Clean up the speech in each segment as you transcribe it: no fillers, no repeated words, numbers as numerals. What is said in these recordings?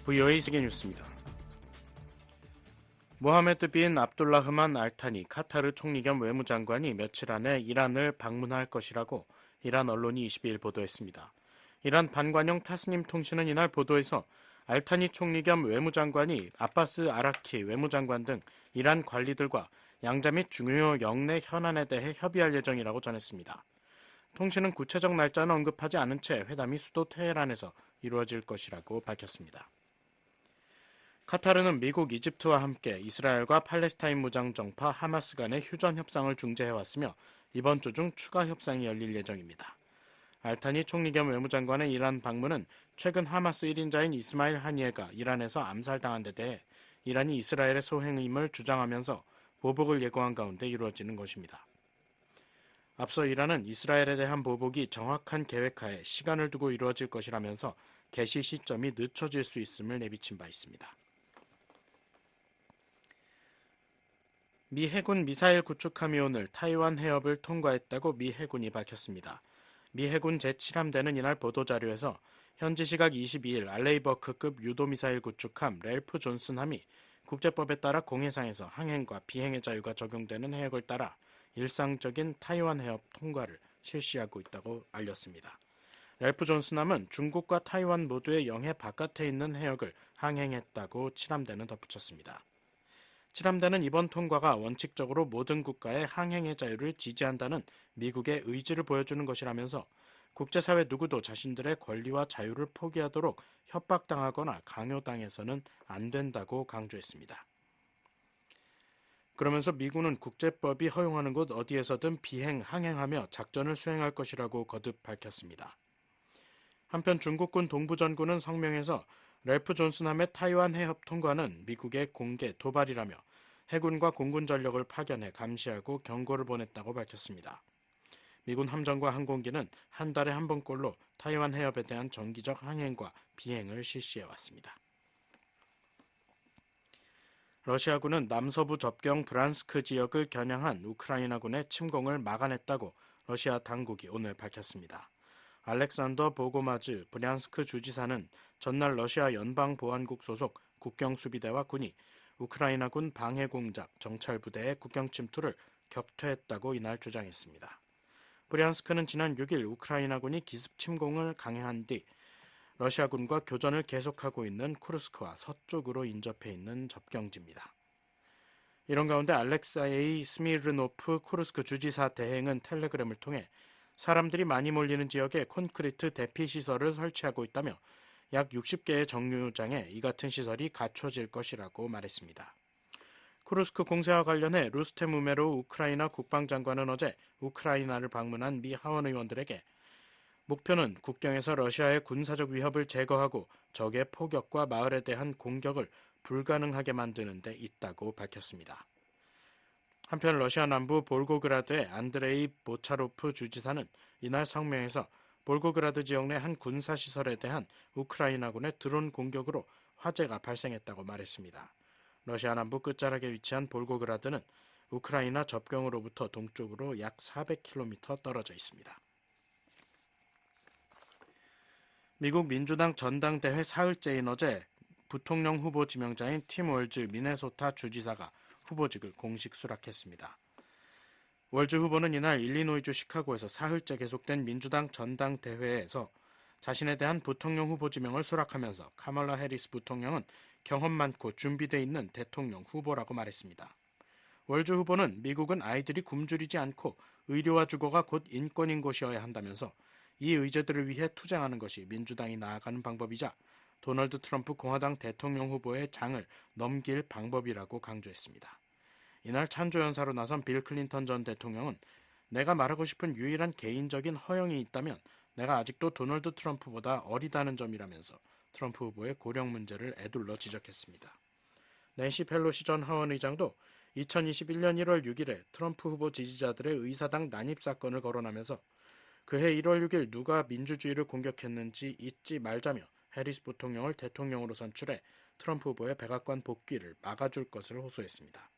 VOA 세계뉴스입니다. 모하메드 빈 압둘라흐만 알타니 카타르 총리 겸 외무장관이 며칠 안에 이란을 방문할 것이라고 이란 언론이 22일 보도했습니다. 이란 반관영 타스님 통신은 이날 보도에서 알타니 총리 겸 외무장관이 아바스 아라키 외무장관 등 이란 관리들과 양자 및 중요 영내 현안에 대해 협의할 예정이라고 전했습니다. 통신은 구체적 날짜는 언급하지 않은 채 회담이 수도 테헤란에서 이루어질 것이라고 밝혔습니다. 카타르는 미국, 이집트와 함께 이스라엘과 팔레스타인 무장정파 하마스 간의 휴전 협상을 중재해왔으며 이번 주 중 추가 협상이 열릴 예정입니다. 알타니 총리 겸 외무장관의 이란 방문은 최근 하마스 1인자인 이스마일 하니에가 이란에서 암살당한 데 대해 이란이 이스라엘의 소행임을 주장하면서 보복을 예고한 가운데 이루어지는 것입니다. 앞서 이란은 이스라엘에 대한 보복이 정확한 계획하에 시간을 두고 이루어질 것이라면서 개시 시점이 늦춰질 수 있음을 내비친 바 있습니다. 미 해군 미사일 구축함이 오늘 타이완 해협을 통과했다고 미 해군이 밝혔습니다. 미 해군 제7함대는 이날 보도자료에서 현지 시각 22일 알레이버크급 유도미사일 구축함 랠프 존슨함이 국제법에 따라 공해상에서 항행과 비행의 자유가 적용되는 해역을 따라 일상적인 타이완 해협 통과를 실시하고 있다고 알렸습니다. 랠프 존슨함은 중국과 타이완 모두의 영해 바깥에 있는 해역을 항행했다고 7함대는 덧붙였습니다. 7함대는 이번 통과가 원칙적으로 모든 국가의 항행의 자유를 지지한다는 미국의 의지를 보여주는 것이라면서 국제사회 누구도 자신들의 권리와 자유를 포기하도록 협박당하거나 강요당해서는 안 된다고 강조했습니다. 그러면서 미군은 국제법이 허용하는 곳 어디에서든 비행, 항행하며 작전을 수행할 것이라고 거듭 밝혔습니다. 한편 중국군 동부전군은 성명에서 랠프 존슨함의 타이완 해협 통과는 미국의 공개 도발이라며 해군과 공군 전력을 파견해 감시하고 경고를 보냈다고 밝혔습니다. 미군 함정과 항공기는 한 달에 한 번꼴로 타이완 해협에 대한 정기적 항행과 비행을 실시해왔습니다. 러시아군은 남서부 접경 브란스크 지역을 겨냥한 우크라이나군의 침공을 막아냈다고 러시아 당국이 오늘 밝혔습니다. 알렉산더 보고마즈 브란스크 주지사는 전날 러시아 연방보안국 소속 국경수비대와 군이 우크라이나군 방해공작 정찰부대의 국경 침투를 격퇴했다고 이날 주장했습니다. 브란스크는 지난 6일 우크라이나군이 기습 침공을 강행한 뒤 러시아군과 교전을 계속하고 있는 쿠르스크와 서쪽으로 인접해 있는 접경지입니다. 이런 가운데 알렉사이 스미르노프 쿠르스크 주지사 대행은 텔레그램을 통해 사람들이 많이 몰리는 지역에 콘크리트 대피 시설을 설치하고 있다며 약 60개의 정류장에 이 같은 시설이 갖춰질 것이라고 말했습니다. 쿠르스크 공세와 관련해 루스템 우메로우 우크라이나 국방장관은 어제 우크라이나를 방문한 미 하원 의원들에게 목표는 국경에서 러시아의 군사적 위협을 제거하고 적의 포격과 마을에 대한 공격을 불가능하게 만드는 데 있다고 밝혔습니다. 한편 러시아 남부 볼고그라드의 안드레이 보차로프 주지사는 이날 성명에서 볼고그라드 지역 내 한 군사시설에 대한 우크라이나군의 드론 공격으로 화재가 발생했다고 말했습니다. 러시아 남부 끝자락에 위치한 볼고그라드는 우크라이나 접경으로부터 동쪽으로 약 400km 떨어져 있습니다. 미국 민주당 전당대회 사흘째인 어제 부통령 후보 지명자인 팀 월즈 미네소타 주지사가 후보직을 공식 수락했습니다. 월즈 후보는 이날 일리노이주 시카고에서 사흘째 계속된 민주당 전당대회에서 자신에 대한 부통령 후보 지명을 수락하면서 카멀라 해리스 부통령은 경험 많고 준비되어 있는 대통령 후보라고 말했습니다. 월즈 후보는 미국은 아이들이 굶주리지 않고 의료와 주거가 곧 인권인 곳이어야 한다면서 이 의제들을 위해 투쟁하는 것이 민주당이 나아가는 방법이자 도널드 트럼프 공화당 대통령 후보의 장을 넘길 방법이라고 강조했습니다. 이날 찬조연사로 나선 빌 클린턴 전 대통령은 내가 말하고 싶은 유일한 개인적인 허영이 있다면 내가 아직도 도널드 트럼프보다 어리다는 점이라면서 트럼프 후보의 고령 문제를 에둘러 지적했습니다. 낸시 펠로시 전 하원 의장도 2021년 1월 6일에 트럼프 후보 지지자들의 의사당 난입 사건을 거론하면서 그해 1월 6일 누가 민주주의를 공격했는지 잊지 말자며 해리스 부통령을 대통령으로 선출해 트럼프 후보의 백악관 복귀를 막아줄 것을 호소했습니다.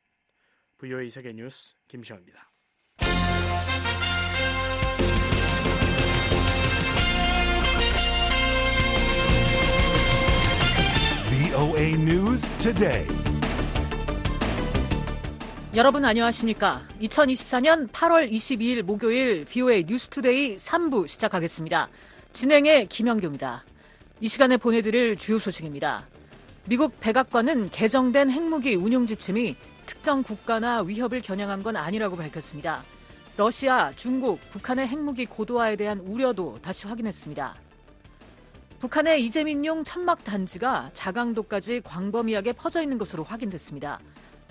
VOA 세계뉴스 김시영입니다. VOA News Today. 여러분 안녕하십니까? 2024년 8월 22일 목요일 VOA 뉴스투데이 3부 시작하겠습니다. 진행의 김영교입니다. 이 시간에 보내드릴 주요 소식입니다. 미국 백악관은 개정된 핵무기 운용 지침이 특정 국가나 위협을 겨냥한 건 아니라고 밝혔습니다. 러시아, 중국, 북한의 핵무기 고도화에 대한 우려도 다시 확인했습니다. 북한의 이재민용 천막 단지가 자강도까지 광범위하게 퍼져 있는 것으로 확인됐습니다.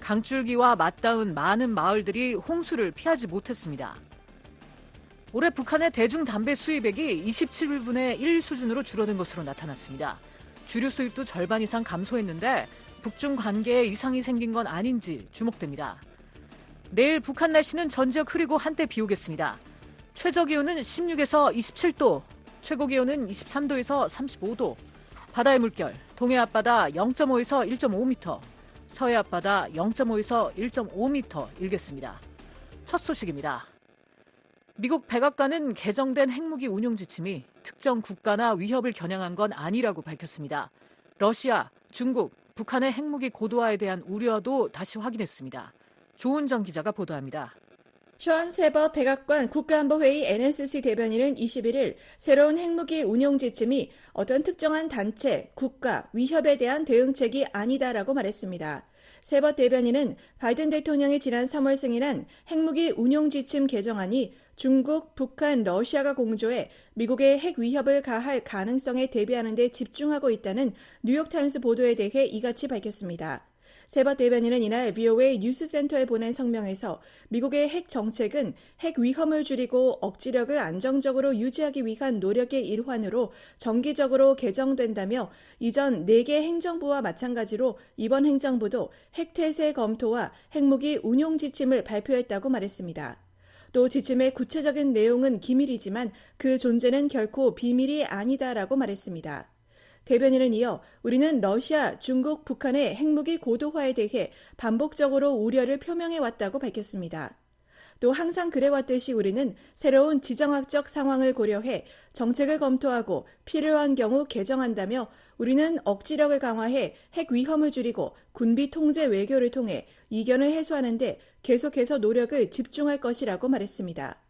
강줄기와 맞닿은 많은 마을들이 홍수를 피하지 못했습니다. 올해 북한의 대중 담배 수입액이 27분의 1 수준으로 줄어든 것으로 나타났습니다. 주류 수입도 절반 이상 감소했는데 북중 관계에 이상이 생긴 건 아닌지 주목됩니다. 내일 북한 날씨는 전 지역 흐리고 한때 비 오겠습니다. 최저기온은 16에서 27도, 최고기온은 23도에서 35도, 바다의 물결, 동해 앞바다 0.5에서 1.5m, 서해 앞바다 0.5에서 1.5m 일겠습니다. 첫 소식입니다. 미국 백악관은 개정된 핵무기 운용 지침이 특정 국가나 위협을 겨냥한 건 아니라고 밝혔습니다. 러시아, 중국, 북한의 핵무기 고도화에 대한 우려도 다시 확인했습니다. 조은정 기자가 보도합니다. 션 세버 백악관 국가안보회의 NSC 대변인은 21일 새로운 핵무기 운용 지침이 어떤 특정한 단체, 국가, 위협에 대한 대응책이 아니다라고 말했습니다. 세버 대변인은 바이든 대통령이 지난 3월 승인한 핵무기 운용 지침 개정안이 중국, 북한, 러시아가 공조해 미국의 핵 위협을 가할 가능성에 대비하는 데 집중하고 있다는 뉴욕타임스 보도에 대해 이같이 밝혔습니다. 세버 대변인은 이날 VOA 뉴스센터에 보낸 성명에서 미국의 핵 정책은 핵 위험을 줄이고 억지력을 안정적으로 유지하기 위한 노력의 일환으로 정기적으로 개정된다며 이전 4개 행정부와 마찬가지로 이번 행정부도 핵태세 검토와 핵무기 운용 지침을 발표했다고 말했습니다. 또 지침의 구체적인 내용은 기밀이지만 그 존재는 결코 비밀이 아니다라고 말했습니다. 대변인은 이어 우리는 러시아, 중국, 북한의 핵무기 고도화에 대해 반복적으로 우려를 표명해왔다고 밝혔습니다. 또 항상 그래왔듯이 우리는 새로운 지정학적 상황을 고려해 정책을 검토하고 필요한 경우 개정한다며 우리는 억지력을 강화해 핵 위험을 줄이고 군비 통제 외교를 통해 이견을 해소하는 데 계속해서 노력을 집중할 것이라고 말했습니다.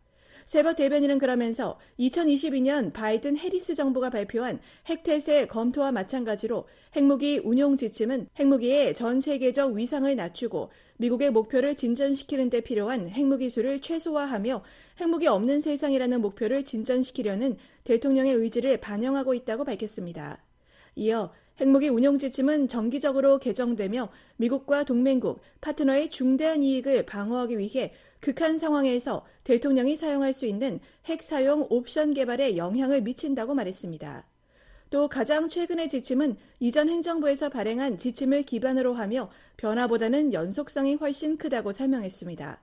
세버 대변인은 그러면서 2022년 바이든 해리스 정부가 발표한 핵태세 검토와 마찬가지로 핵무기 운용 지침은 핵무기의 전 세계적 위상을 낮추고 미국의 목표를 진전시키는 데 필요한 핵무기수를 최소화하며 핵무기 없는 세상이라는 목표를 진전시키려는 대통령의 의지를 반영하고 있다고 밝혔습니다. 이어 핵무기 운용 지침은 정기적으로 개정되며 미국과 동맹국, 파트너의 중대한 이익을 방어하기 위해 극한 상황에서 대통령이 사용할 수 있는 핵 사용 옵션 개발에 영향을 미친다고 말했습니다. 또 가장 최근의 지침은 이전 행정부에서 발행한 지침을 기반으로 하며 변화보다는 연속성이 훨씬 크다고 설명했습니다.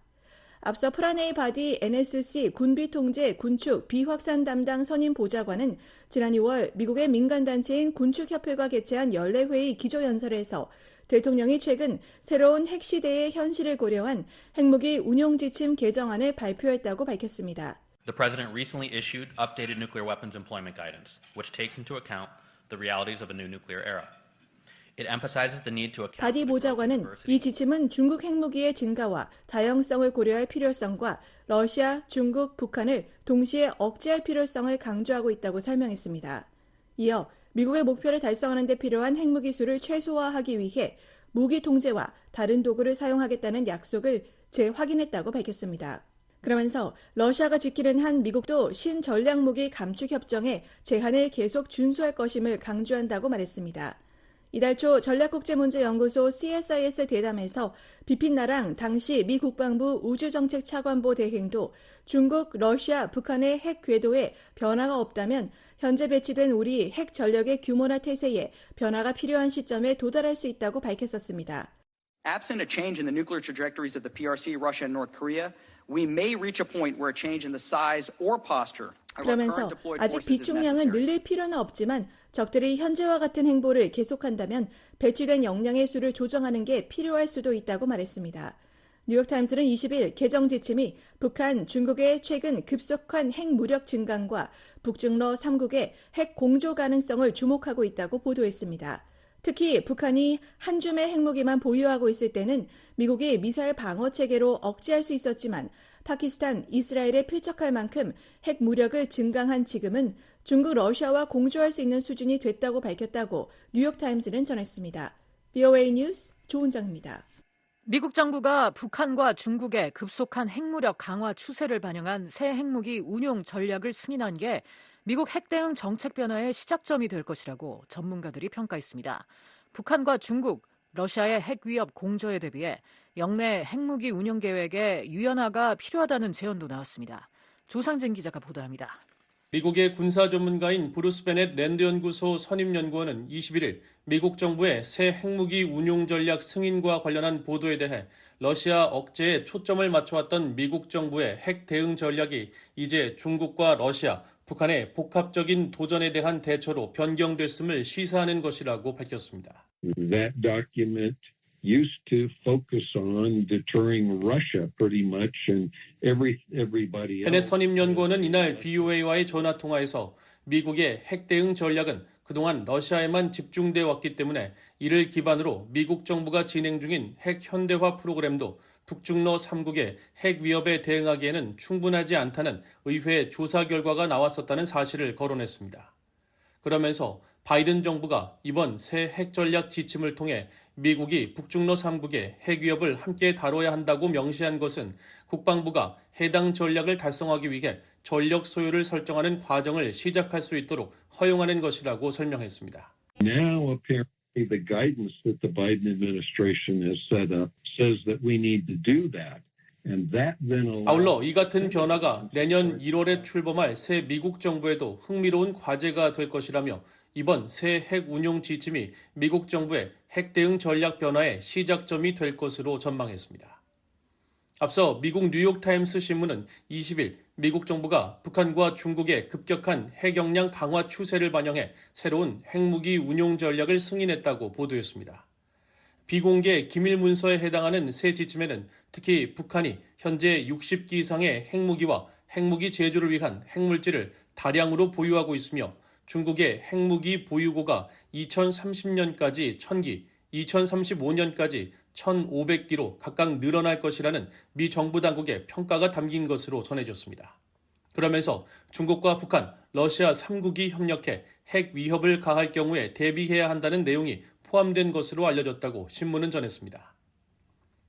앞서 프라네이 바디 NSC 군비통제 군축 비확산 담당 선임 보좌관은 지난 2월 미국의 민간단체인 군축협회가 개최한 연례회의 기조연설에서 대통령이 최근 새로운 핵시대의 현실을 고려한 핵무기 운용 지침 개정안을 발표했다고 밝혔습니다. The President recently issued updated nuclear weapons employment guidance, which takes into account the realities of a new nuclear era. It emphasizes the need to account 바디 보좌관은 이 지침은 중국 핵무기의 증가와 다양성을 고려할 필요성과 러시아, 중국, 북한을 동시에 억제할 필요성을 강조하고 있다고 설명했습니다. 이어 미국의 목표를 달성하는 데 필요한 핵무기 수를 최소화하기 위해 무기 통제와 다른 도구를 사용하겠다는 약속을 재확인했다고 밝혔습니다. 그러면서 러시아가 지키는 한 미국도 신전략무기 감축협정의 제한을 계속 준수할 것임을 강조한다고 말했습니다. 이달 초 전략국제문제연구소 CSIS 대담에서 비핀나랑 당시 미 국방부 우주정책차관보 대행도 중국, 러시아, 북한의 핵 궤도에 변화가 없다면 현재 배치된 우리 핵 전력의 규모나 태세에 변화가 필요한 시점에 도달할 수 있다고 밝혔었습니다. Absent a change in the nuclear trajectories of the PRC, Russia, and North Korea, we may reach a point where a change in the size or posture of our 그러면서 current deployed 아직 forces is 비축량을 necessary. 늘릴 필요는 없지만 적들이 현재와 같은 행보를 계속한다면 배치된 역량의 수를 조정하는 게 필요할 수도 있다고 말했습니다. 뉴욕타임스는 20일 개정 지침이 북한, 중국의 최근 급속한 핵 무력 증강과 북중러 3국의 핵 공조 가능성을 주목하고 있다고 보도했습니다. 특히 북한이 한 줌의 핵무기만 보유하고 있을 때는 미국이 미사일 방어 체계로 억제할 수 있었지만 파키스탄, 이스라엘에 필적할 만큼 핵 무력을 증강한 지금은 중국, 러시아와 공조할 수 있는 수준이 됐다고 밝혔다고 뉴욕타임스는 전했습니다. VOA 뉴스 조은정입니다. 미국 정부가 북한과 중국의 급속한 핵무력 강화 추세를 반영한 새 핵무기 운용 전략을 승인한 게 미국 핵 대응 정책 변화의 시작점이 될 것이라고 전문가들이 평가했습니다. 북한과 중국, 러시아의 핵 위협 공조에 대비해 영내 핵무기 운용 계획의 유연화가 필요하다는 제언도 나왔습니다. 조상진 기자가 보도합니다. 미국의 군사 전문가인 브루스 베넷 랜드 연구소 선임 연구원은 21일 미국 정부의 새 핵무기 운용 전략 승인과 관련한 보도에 대해 러시아 억제에 초점을 맞춰왔던 미국 정부의 핵 대응 전략이 이제 중국과 러시아, 북한의 복합적인 도전에 대한 대처로 변경됐음을 시사하는 것이라고 밝혔습니다. That document used to focus on deterring Russia pretty much and everybody else. 베넷 선임 연구원은 이날 VOA와의 전화 통화에서 미국의 핵 대응 전략은 그동안 러시아에만 집중돼 왔기 때문에 이를 기반으로 미국 정부가 진행 중인 핵 현대화 프로그램도 북중러 3국의 핵 위협에 대응하기에는 충분하지 않다는 의회 조사 결과가 나왔었다는 사실을 거론했습니다. 그러면서 바이든 정부가 이번 새 핵 전략 지침을 통해 미국이 북중러 3국의 핵 위협을 함께 다뤄야 한다고 명시한 것은 국방부가 해당 전략을 달성하기 위해 전력 소요를 설정하는 과정을 시작할 수 있도록 허용하는 것이라고 설명했습니다. Now apparently the guidance that the Biden administration has set up says that we need to do that. 아울러 이 같은 변화가 내년 1월에 출범할 새 미국 정부에도 흥미로운 과제가 될 것이라며 이번 새 핵 운용 지침이 미국 정부의 핵 대응 전략 변화의 시작점이 될 것으로 전망했습니다. 앞서 미국 뉴욕타임스 신문은 20일 미국 정부가 북한과 중국의 급격한 핵 역량 강화 추세를 반영해 새로운 핵무기 운용 전략을 승인했다고 보도했습니다. 비공개 기밀 문서에 해당하는 새 지침에는 특히 북한이 현재 60기 이상의 핵무기와 핵무기 제조를 위한 핵물질을 다량으로 보유하고 있으며 중국의 핵무기 보유고가 2030년까지 1000기, 2035년까지 1500기로 각각 늘어날 것이라는 미 정부 당국의 평가가 담긴 것으로 전해졌습니다. 그러면서 중국과 북한, 러시아 3국이 협력해 핵 위협을 가할 경우에 대비해야 한다는 내용이 포함된 것으로 알려졌다고 신문은 전했습니다.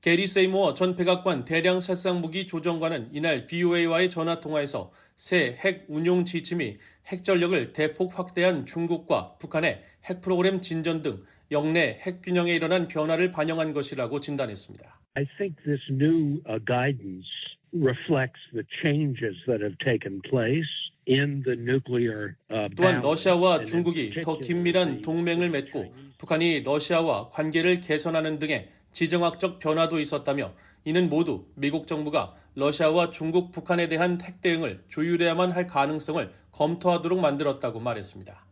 게리 세이모어 전 백악관 대량 살상무기 조정관은 이날 VOA와의 전화통화에서 새 핵 운용 지침이 핵 전력을 대폭 확대한 중국과 북한의 핵 프로그램 진전 등 영내 핵 균형에 일어난 변화를 반영한 것이라고 진단했습니다. I think this new guidance reflects the changes that have taken place. 또한 러시아와 중국이 더 긴밀한 동맹을 맺고 북한이 러시아와 관계를 개선하는 등의 지정학적 변화도 있었다며 이는 모두 미국 정부가 러시아와 중국, 북한에 대한 핵 대응을 조율해야만 할 가능성을 검토하도록 만들었다고 말했습니다.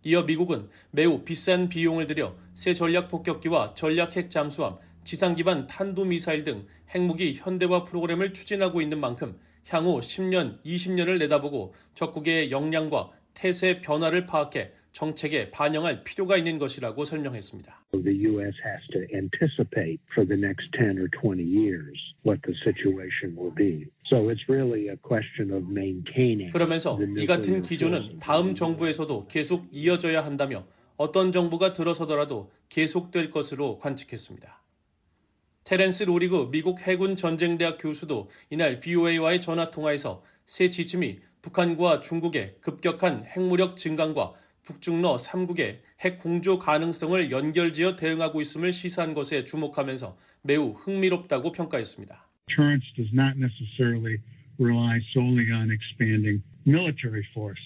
이어 미국은 매우 비싼 비용을 들여 새 전략 폭격기와 전략 핵 잠수함, 지상 기반 탄도미사일 등 핵무기 현대화 프로그램을 추진하고 있는 만큼 향후 10년, 20년을 내다보고 적국의 역량과 태세 변화를 파악해 정책에 반영할 필요가 있는 것이라고 설명했습니다. The U.S. has to anticipate for the next 10 or 20 years what the situation will be. So it's really a question of maintaining. 그러면서 이 같은 기조는 다음 정부에서도 계속 이어져야 한다며 어떤 정부가 들어서더라도 계속될 것으로 관측했습니다. 테렌스 로리그 미국 해군 전쟁대학 교수도 이날 VOA와의 전화통화에서 새 지침이 북한과 중국의 급격한 핵무력 증강과 북중러 3국의 핵 공조 가능성을 연결지어 대응하고 있음을 시사한 것에 주목하면서 매우 흥미롭다고 평가했습니다. Deterrence does not necessarily rely solely on expanding military force.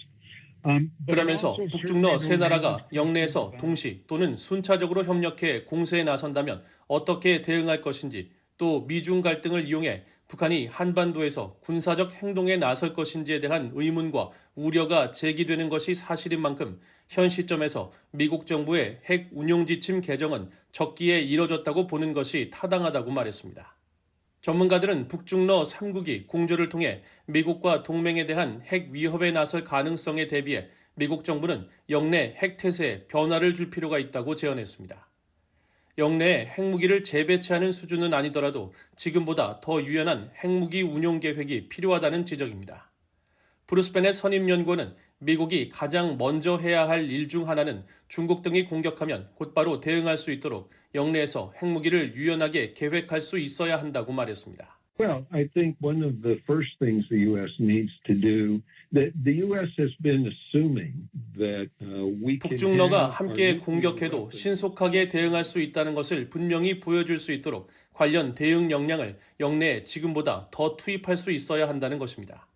그러면서 북중러 세 나라가 영내에서 동시 또는 순차적으로 협력해 공세에 나선다면 어떻게 대응할 것인지 또 미중 갈등을 이용해 북한이 한반도에서 군사적 행동에 나설 것인지에 대한 의문과 우려가 제기되는 것이 사실인 만큼 현 시점에서 미국 정부의 핵 운용 지침 개정은 적기에 이뤄졌다고 보는 것이 타당하다고 말했습니다. 전문가들은 북중러 3국이 공조를 통해 미국과 동맹에 대한 핵 위협에 나설 가능성에 대비해 미국 정부는 영내 핵태세에 변화를 줄 필요가 있다고 제언했습니다. 영내에 핵무기를 재배치하는 수준은 아니더라도 지금보다 더 유연한 핵무기 운용 계획이 필요하다는 지적입니다. 브루스 베넷 선임연구원은 미국이 가장 먼저 해야 할 일 중 하나는 중국 등이 공격하면 곧바로 대응할 수 있도록 영내에서 핵무기를 유연하게 계획할 수 있어야 한다고 말했습니다. Well, I think one of the first things the U.S. needs to do, that the U.S. has been assuming that we can 북중러가 함께 공격해도 신속하게 대응할 수 있다는 것을 분명히 보여줄 수 있도록 관련 대응 역량을 영내에 지금보다 더 투입할 수 있어야 한다는 것입니다.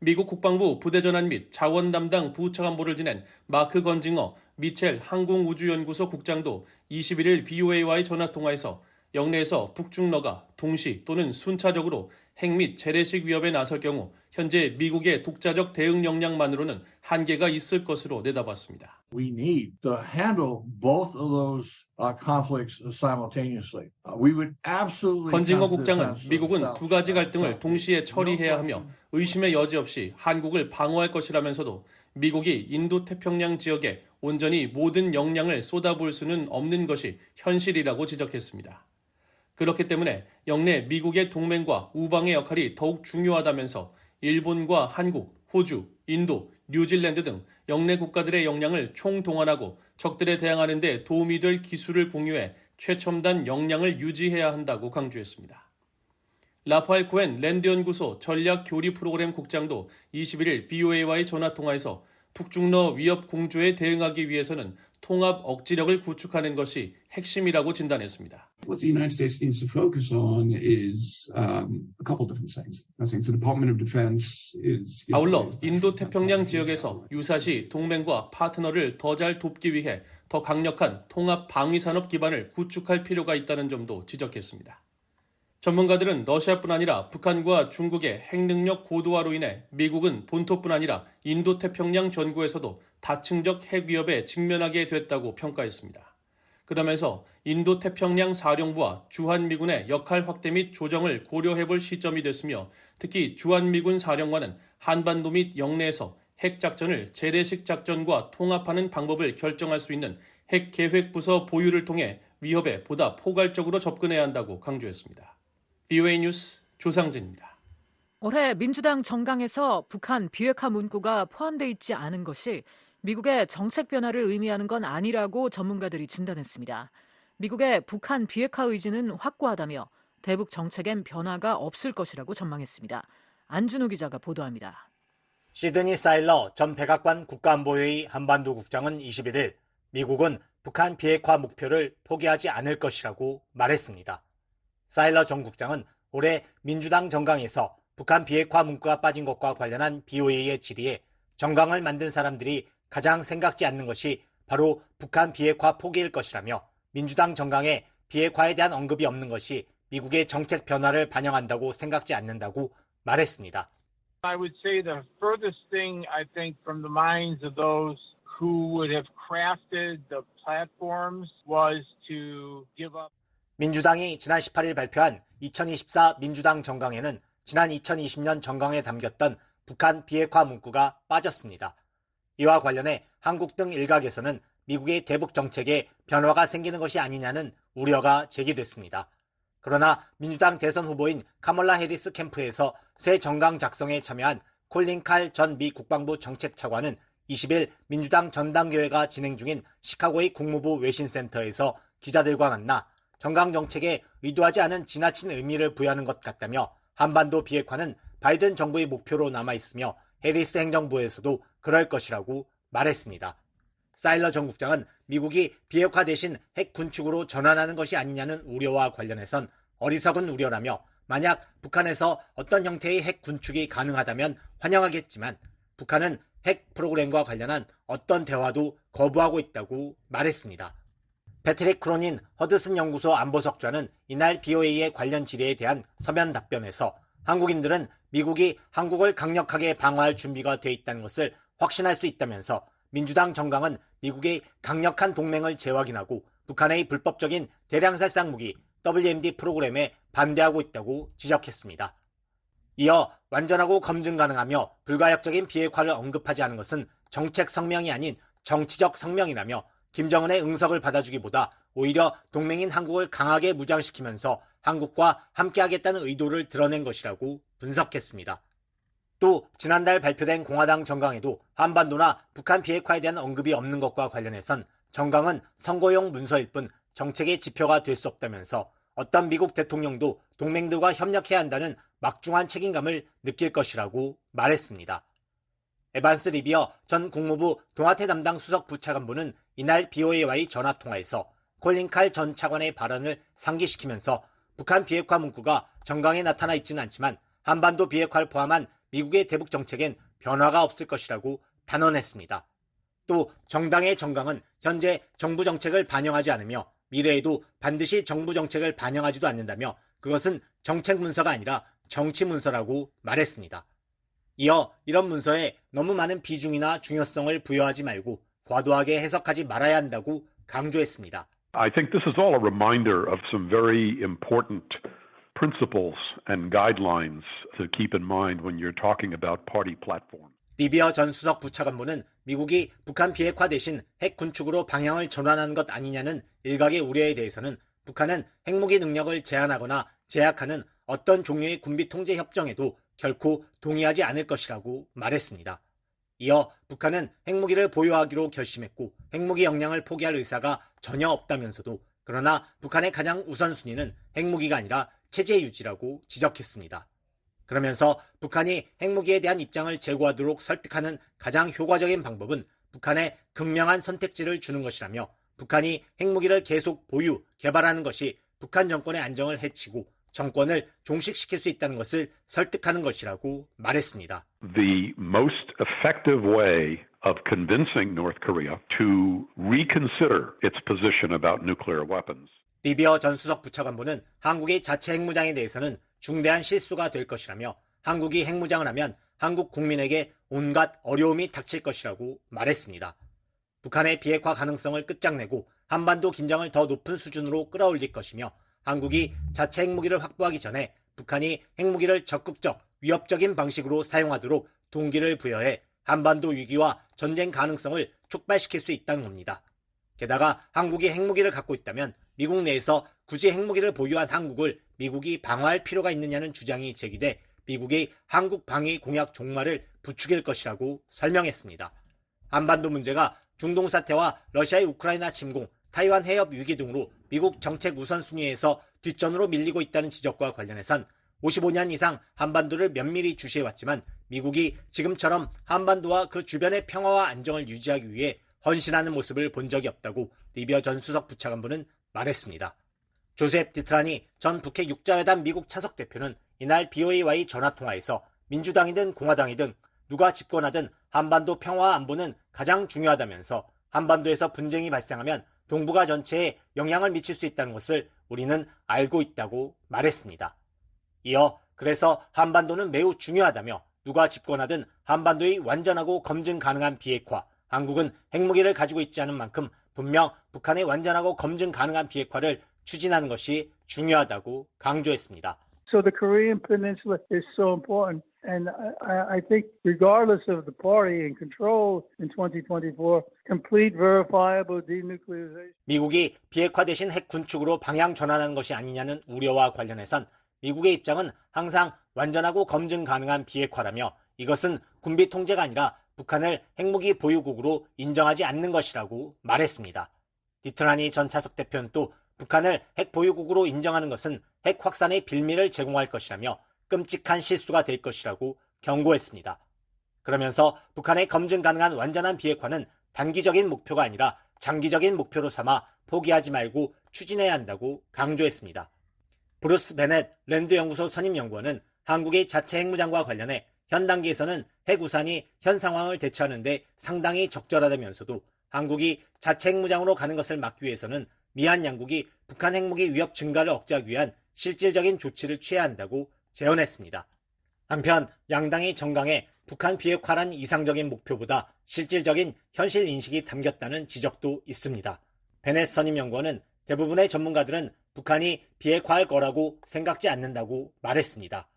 미국 국방부 부대전환 및 자원 담당 부차관보를 지낸 마크 건징어 미첼 항공우주연구소 국장도 21일 VOA와의 전화통화에서 영내에서 북중러가 동시 또는 순차적으로 핵 및 재래식 위협에 나설 경우 현재 미국의 독자적 대응 역량만으로는 한계가 있을 것으로 내다봤습니다. We need to handle both of those conflicts simultaneously. We would absolutely. 건징어 국장은 미국은 두 가지 갈등을 동시에 처리해야 하며 의심의 여지 없이 한국을 방어할 것이라면서도 미국이 인도태평양 지역에 온전히 모든 역량을 쏟아부을 수는 없는 것이 현실이라고 지적했습니다. 그렇기 때문에 영내 미국의 동맹과 우방의 역할이 더욱 중요하다면서 일본과 한국, 호주, 인도, 뉴질랜드 등 영내 국가들의 역량을 총동원하고 적들에 대항하는 데 도움이 될 기술을 공유해 최첨단 역량을 유지해야 한다고 강조했습니다. 라파엘 코엔 랜드연구소 전략교리 프로그램 국장도 21일 VOA와의 전화통화에서 북중러 위협 공조에 대응하기 위해서는 통합 억지력을 구축하는 것이 핵심이라고 진단했습니다. What the United States needs to focus on is a couple different things. I think the Department of Defense is. 아울러 인도태평양 지역에서 유사시 동맹과 파트너를 더 잘 돕기 위해 더 강력한 통합 방위산업 기반을 구축할 필요가 있다는 점도 지적했습니다. 전문가들은 러시아뿐 아니라 북한과 중국의 핵능력 고도화로 인해 미국은 본토뿐 아니라 인도태평양 전구에서도 다층적 핵 위협에 직면하게 됐다고 평가했습니다. 그러면서 인도태평양 사령부와 주한미군의 역할 확대 및 조정을 고려해볼 시점이 됐으며 특히 주한미군 사령관은 한반도 및 영내에서 핵작전을 재래식 작전과 통합하는 방법을 결정할 수 있는 핵계획부서 보유를 통해 위협에 보다 포괄적으로 접근해야 한다고 강조했습니다. VOA 뉴스 조상진입니다. 올해 민주당 정강에서 북한 비핵화 문구가 포함되어 있지 않은 것이 미국의 정책 변화를 의미하는 건 아니라고 전문가들이 진단했습니다. 미국의 북한 비핵화 의지는 확고하다며 대북 정책엔 변화가 없을 것이라고 전망했습니다. 안준호 기자가 보도합니다. 시드니 사일러 전 백악관 국가안보회의 한반도 국장은 21일 미국은 북한 비핵화 목표를 포기하지 않을 것이라고 말했습니다. 사일러 전 국장은 올해 민주당 정강에서 북한 비핵화 문구가 빠진 것과 관련한 BOA의 질의에 정강을 만든 사람들이 가장 생각지 않는 것이 바로 북한 비핵화 포기일 것이라며 민주당 정강에 비핵화에 대한 언급이 없는 것이 미국의 정책 변화를 반영한다고 생각지 않는다고 말했습니다. I would say the furthest thing I think from the minds of those who would have crafted the platforms was to give up. 민주당이 지난 18일 발표한 2024 민주당 정강에는 지난 2020년 정강에 담겼던 북한 비핵화 문구가 빠졌습니다. 이와 관련해 한국 등 일각에서는 미국의 대북 정책에 변화가 생기는 것이 아니냐는 우려가 제기됐습니다. 그러나 민주당 대선 후보인 카멀라 해리스 캠프에서 새 정강 작성에 참여한 콜린 칼 전 미 국방부 정책차관은 20일 민주당 전당대회가 진행 중인 시카고의 국무부 외신센터에서 기자들과 만나 정강 정책에 의도하지 않은 지나친 의미를 부여하는 것 같다며 한반도 비핵화는 바이든 정부의 목표로 남아있으며 해리스 행정부에서도 그럴 것이라고 말했습니다. 사일러 전 국장은 미국이 비핵화 대신 핵 군축으로 전환하는 것이 아니냐는 우려와 관련해선 어리석은 우려라며 만약 북한에서 어떤 형태의 핵 군축이 가능하다면 환영하겠지만 북한은 핵 프로그램과 관련한 어떤 대화도 거부하고 있다고 말했습니다. 패트릭 크로닌 허드슨 연구소 안보석좌는 이날 BOA의 관련 질의에 대한 서면 답변에서 한국인들은 미국이 한국을 강력하게 방어할 준비가 돼 있다는 것을 확신할 수 있다면서 민주당 정강은 미국의 강력한 동맹을 재확인하고 북한의 불법적인 대량살상 무기 WMD 프로그램에 반대하고 있다고 지적했습니다. 이어 완전하고 검증 가능하며 불가역적인 비핵화를 언급하지 않은 것은 정책 성명이 아닌 정치적 성명이라며 김정은의 응석을 받아주기보다 오히려 동맹인 한국을 강하게 무장시키면서 한국과 함께하겠다는 의도를 드러낸 것이라고 분석했습니다. 또 지난달 발표된 공화당 정강에도 한반도나 북한 비핵화에 대한 언급이 없는 것과 관련해선 정강은 선거용 문서일 뿐 정책의 지표가 될 수 없다면서 어떤 미국 대통령도 동맹들과 협력해야 한다는 막중한 책임감을 느낄 것이라고 말했습니다. 에반스 리비어 전 국무부 동아태 담당 수석 부차관보는 이날 BOA와의 전화통화에서 콜린 칼 전 차관의 발언을 상기시키면서 북한 비핵화 문구가 정강에 나타나 있지는 않지만 한반도 비핵화를 포함한 미국의 대북 정책엔 변화가 없을 것이라고 단언했습니다. 또 정당의 정강은 현재 정부 정책을 반영하지 않으며 미래에도 반드시 정부 정책을 반영하지도 않는다며 그것은 정책 문서가 아니라 정치 문서라고 말했습니다. 이어 이런 문서에 너무 많은 비중이나 중요성을 부여하지 말고 과도하게 해석하지 말아야 한다고 강조했습니다. I think this is all a reminder of some very important principles and guidelines to keep in mind when you're talking about party platform. 리비어 전 수석 부차관보는 미국이 북한 비핵화 대신 핵 군축으로 방향을 전환하는 것 아니냐는 일각의 우려에 대해서는 북한은 핵무기 능력을 제한하거나 제약하는 어떤 종류의 군비 통제 협정에도 결코 동의하지 않을 것이라고 말했습니다. 이어 북한은 핵무기를 보유하기로 결심했고 핵무기 역량을 포기할 의사가 전혀 없다면서도 그러나 북한의 가장 우선순위는 핵무기가 아니라 체제 유지라고 지적했습니다. 그러면서 북한이 핵무기에 대한 입장을 제고하도록 설득하는 가장 효과적인 방법은 북한에 극명한 선택지를 주는 것이라며 북한이 핵무기를 계속 보유, 개발하는 것이 북한 정권의 안정을 해치고 정권을 종식시킬 수 있다는 것을 설득하는 것이라고 말했습니다. The most effective way of convincing North Korea to reconsider its position about nuclear weapons. 리비어 전 수석 부차관보는 한국의 자체 핵무장에 대해서는 중대한 실수가 될 것이라며 한국이 핵무장을 하면 한국 국민에게 온갖 어려움이 닥칠 것이라고 말했습니다. 북한의 비핵화 가능성을 끝장내고 한반도 긴장을 더 높은 수준으로 끌어올릴 것이며 한국이 자체 핵무기를 확보하기 전에 북한이 핵무기를 적극적, 위협적인 방식으로 사용하도록 동기를 부여해 한반도 위기와 전쟁 가능성을 촉발시킬 수 있다는 겁니다. 게다가 한국이 핵무기를 갖고 있다면 미국 내에서 굳이 핵무기를 보유한 한국을 미국이 방어할 필요가 있느냐는 주장이 제기돼 미국이 한국 방위 공약 종말을 부추길 것이라고 설명했습니다. 한반도 문제가 중동 사태와 러시아의 우크라이나 침공, 타이완 해협 위기 등으로 미국 정책 우선순위에서 뒷전으로 밀리고 있다는 지적과 관련해선 55년 이상 한반도를 면밀히 주시해왔지만 미국이 지금처럼 한반도와 그 주변의 평화와 안정을 유지하기 위해 헌신하는 모습을 본 적이 없다고 리비어 전 수석 부차관보는 말했습니다. 조셉 디트라니 전 북핵 육자회담 미국 차석 대표는 이날 BOA와의 전화통화에서 민주당이든 공화당이든 누가 집권하든 한반도 평화와 안보는 가장 중요하다면서 한반도에서 분쟁이 발생하면 동북아 전체에 영향을 미칠 수 있다는 것을 우리는 알고 있다고 말했습니다. 이어 그래서 한반도는 매우 중요하다며 누가 집권하든 한반도의 완전하고 검증 가능한 비핵화, 한국은 핵무기를 가지고 있지 않은 만큼 분명 북한의 완전하고 검증 가능한 비핵화를 추진하는 것이 중요하다고 강조했습니다. So the Korean Peninsula is so important. And I think regardless of the party in control in 2024, complete verifiable denuclearization. 미국이 비핵화 대신 핵 군축으로 방향 전환하는 것이 아니냐는 우려와 관련해선 미국의 입장은 항상 완전하고 검증 가능한 비핵화라며 이것은 군비 통제가 아니라 북한을 핵무기 보유국으로 인정하지 않는 것이라고 말했습니다. 디트라니 전 차석 대표는 또 북한을 핵 보유국으로 인정하는 것은 핵 확산의 빌미를 제공할 것이라며 끔찍한 실수가 될 것이라고 경고했습니다. 그러면서 북한의 검증 가능한 완전한 비핵화는 단기적인 목표가 아니라 장기적인 목표로 삼아 포기하지 말고 추진해야 한다고 강조했습니다. 브루스 베넷 랜드연구소 선임연구원은 한국의 자체 핵무장과 관련해 현 단계에서는 핵 우산이 현 상황을 대처하는 데 상당히 적절하다면서도 한국이 자체 핵무장으로 가는 것을 막기 위해서는 미한 양국이 북한 핵무기 위협 증가를 억제하기 위한 실질적인 조치를 취해야 한다고 제언했습니다. 한편 양당의 정강에 북한 비핵화란 이상적인 목표보다 실질적인 현실 인식이 담겼다는 지적도 있습니다. 베넷 선임연구원은 대부분의 전문가들은 북한이 비핵화할 거라고 생각지 않는다고 말했습니다.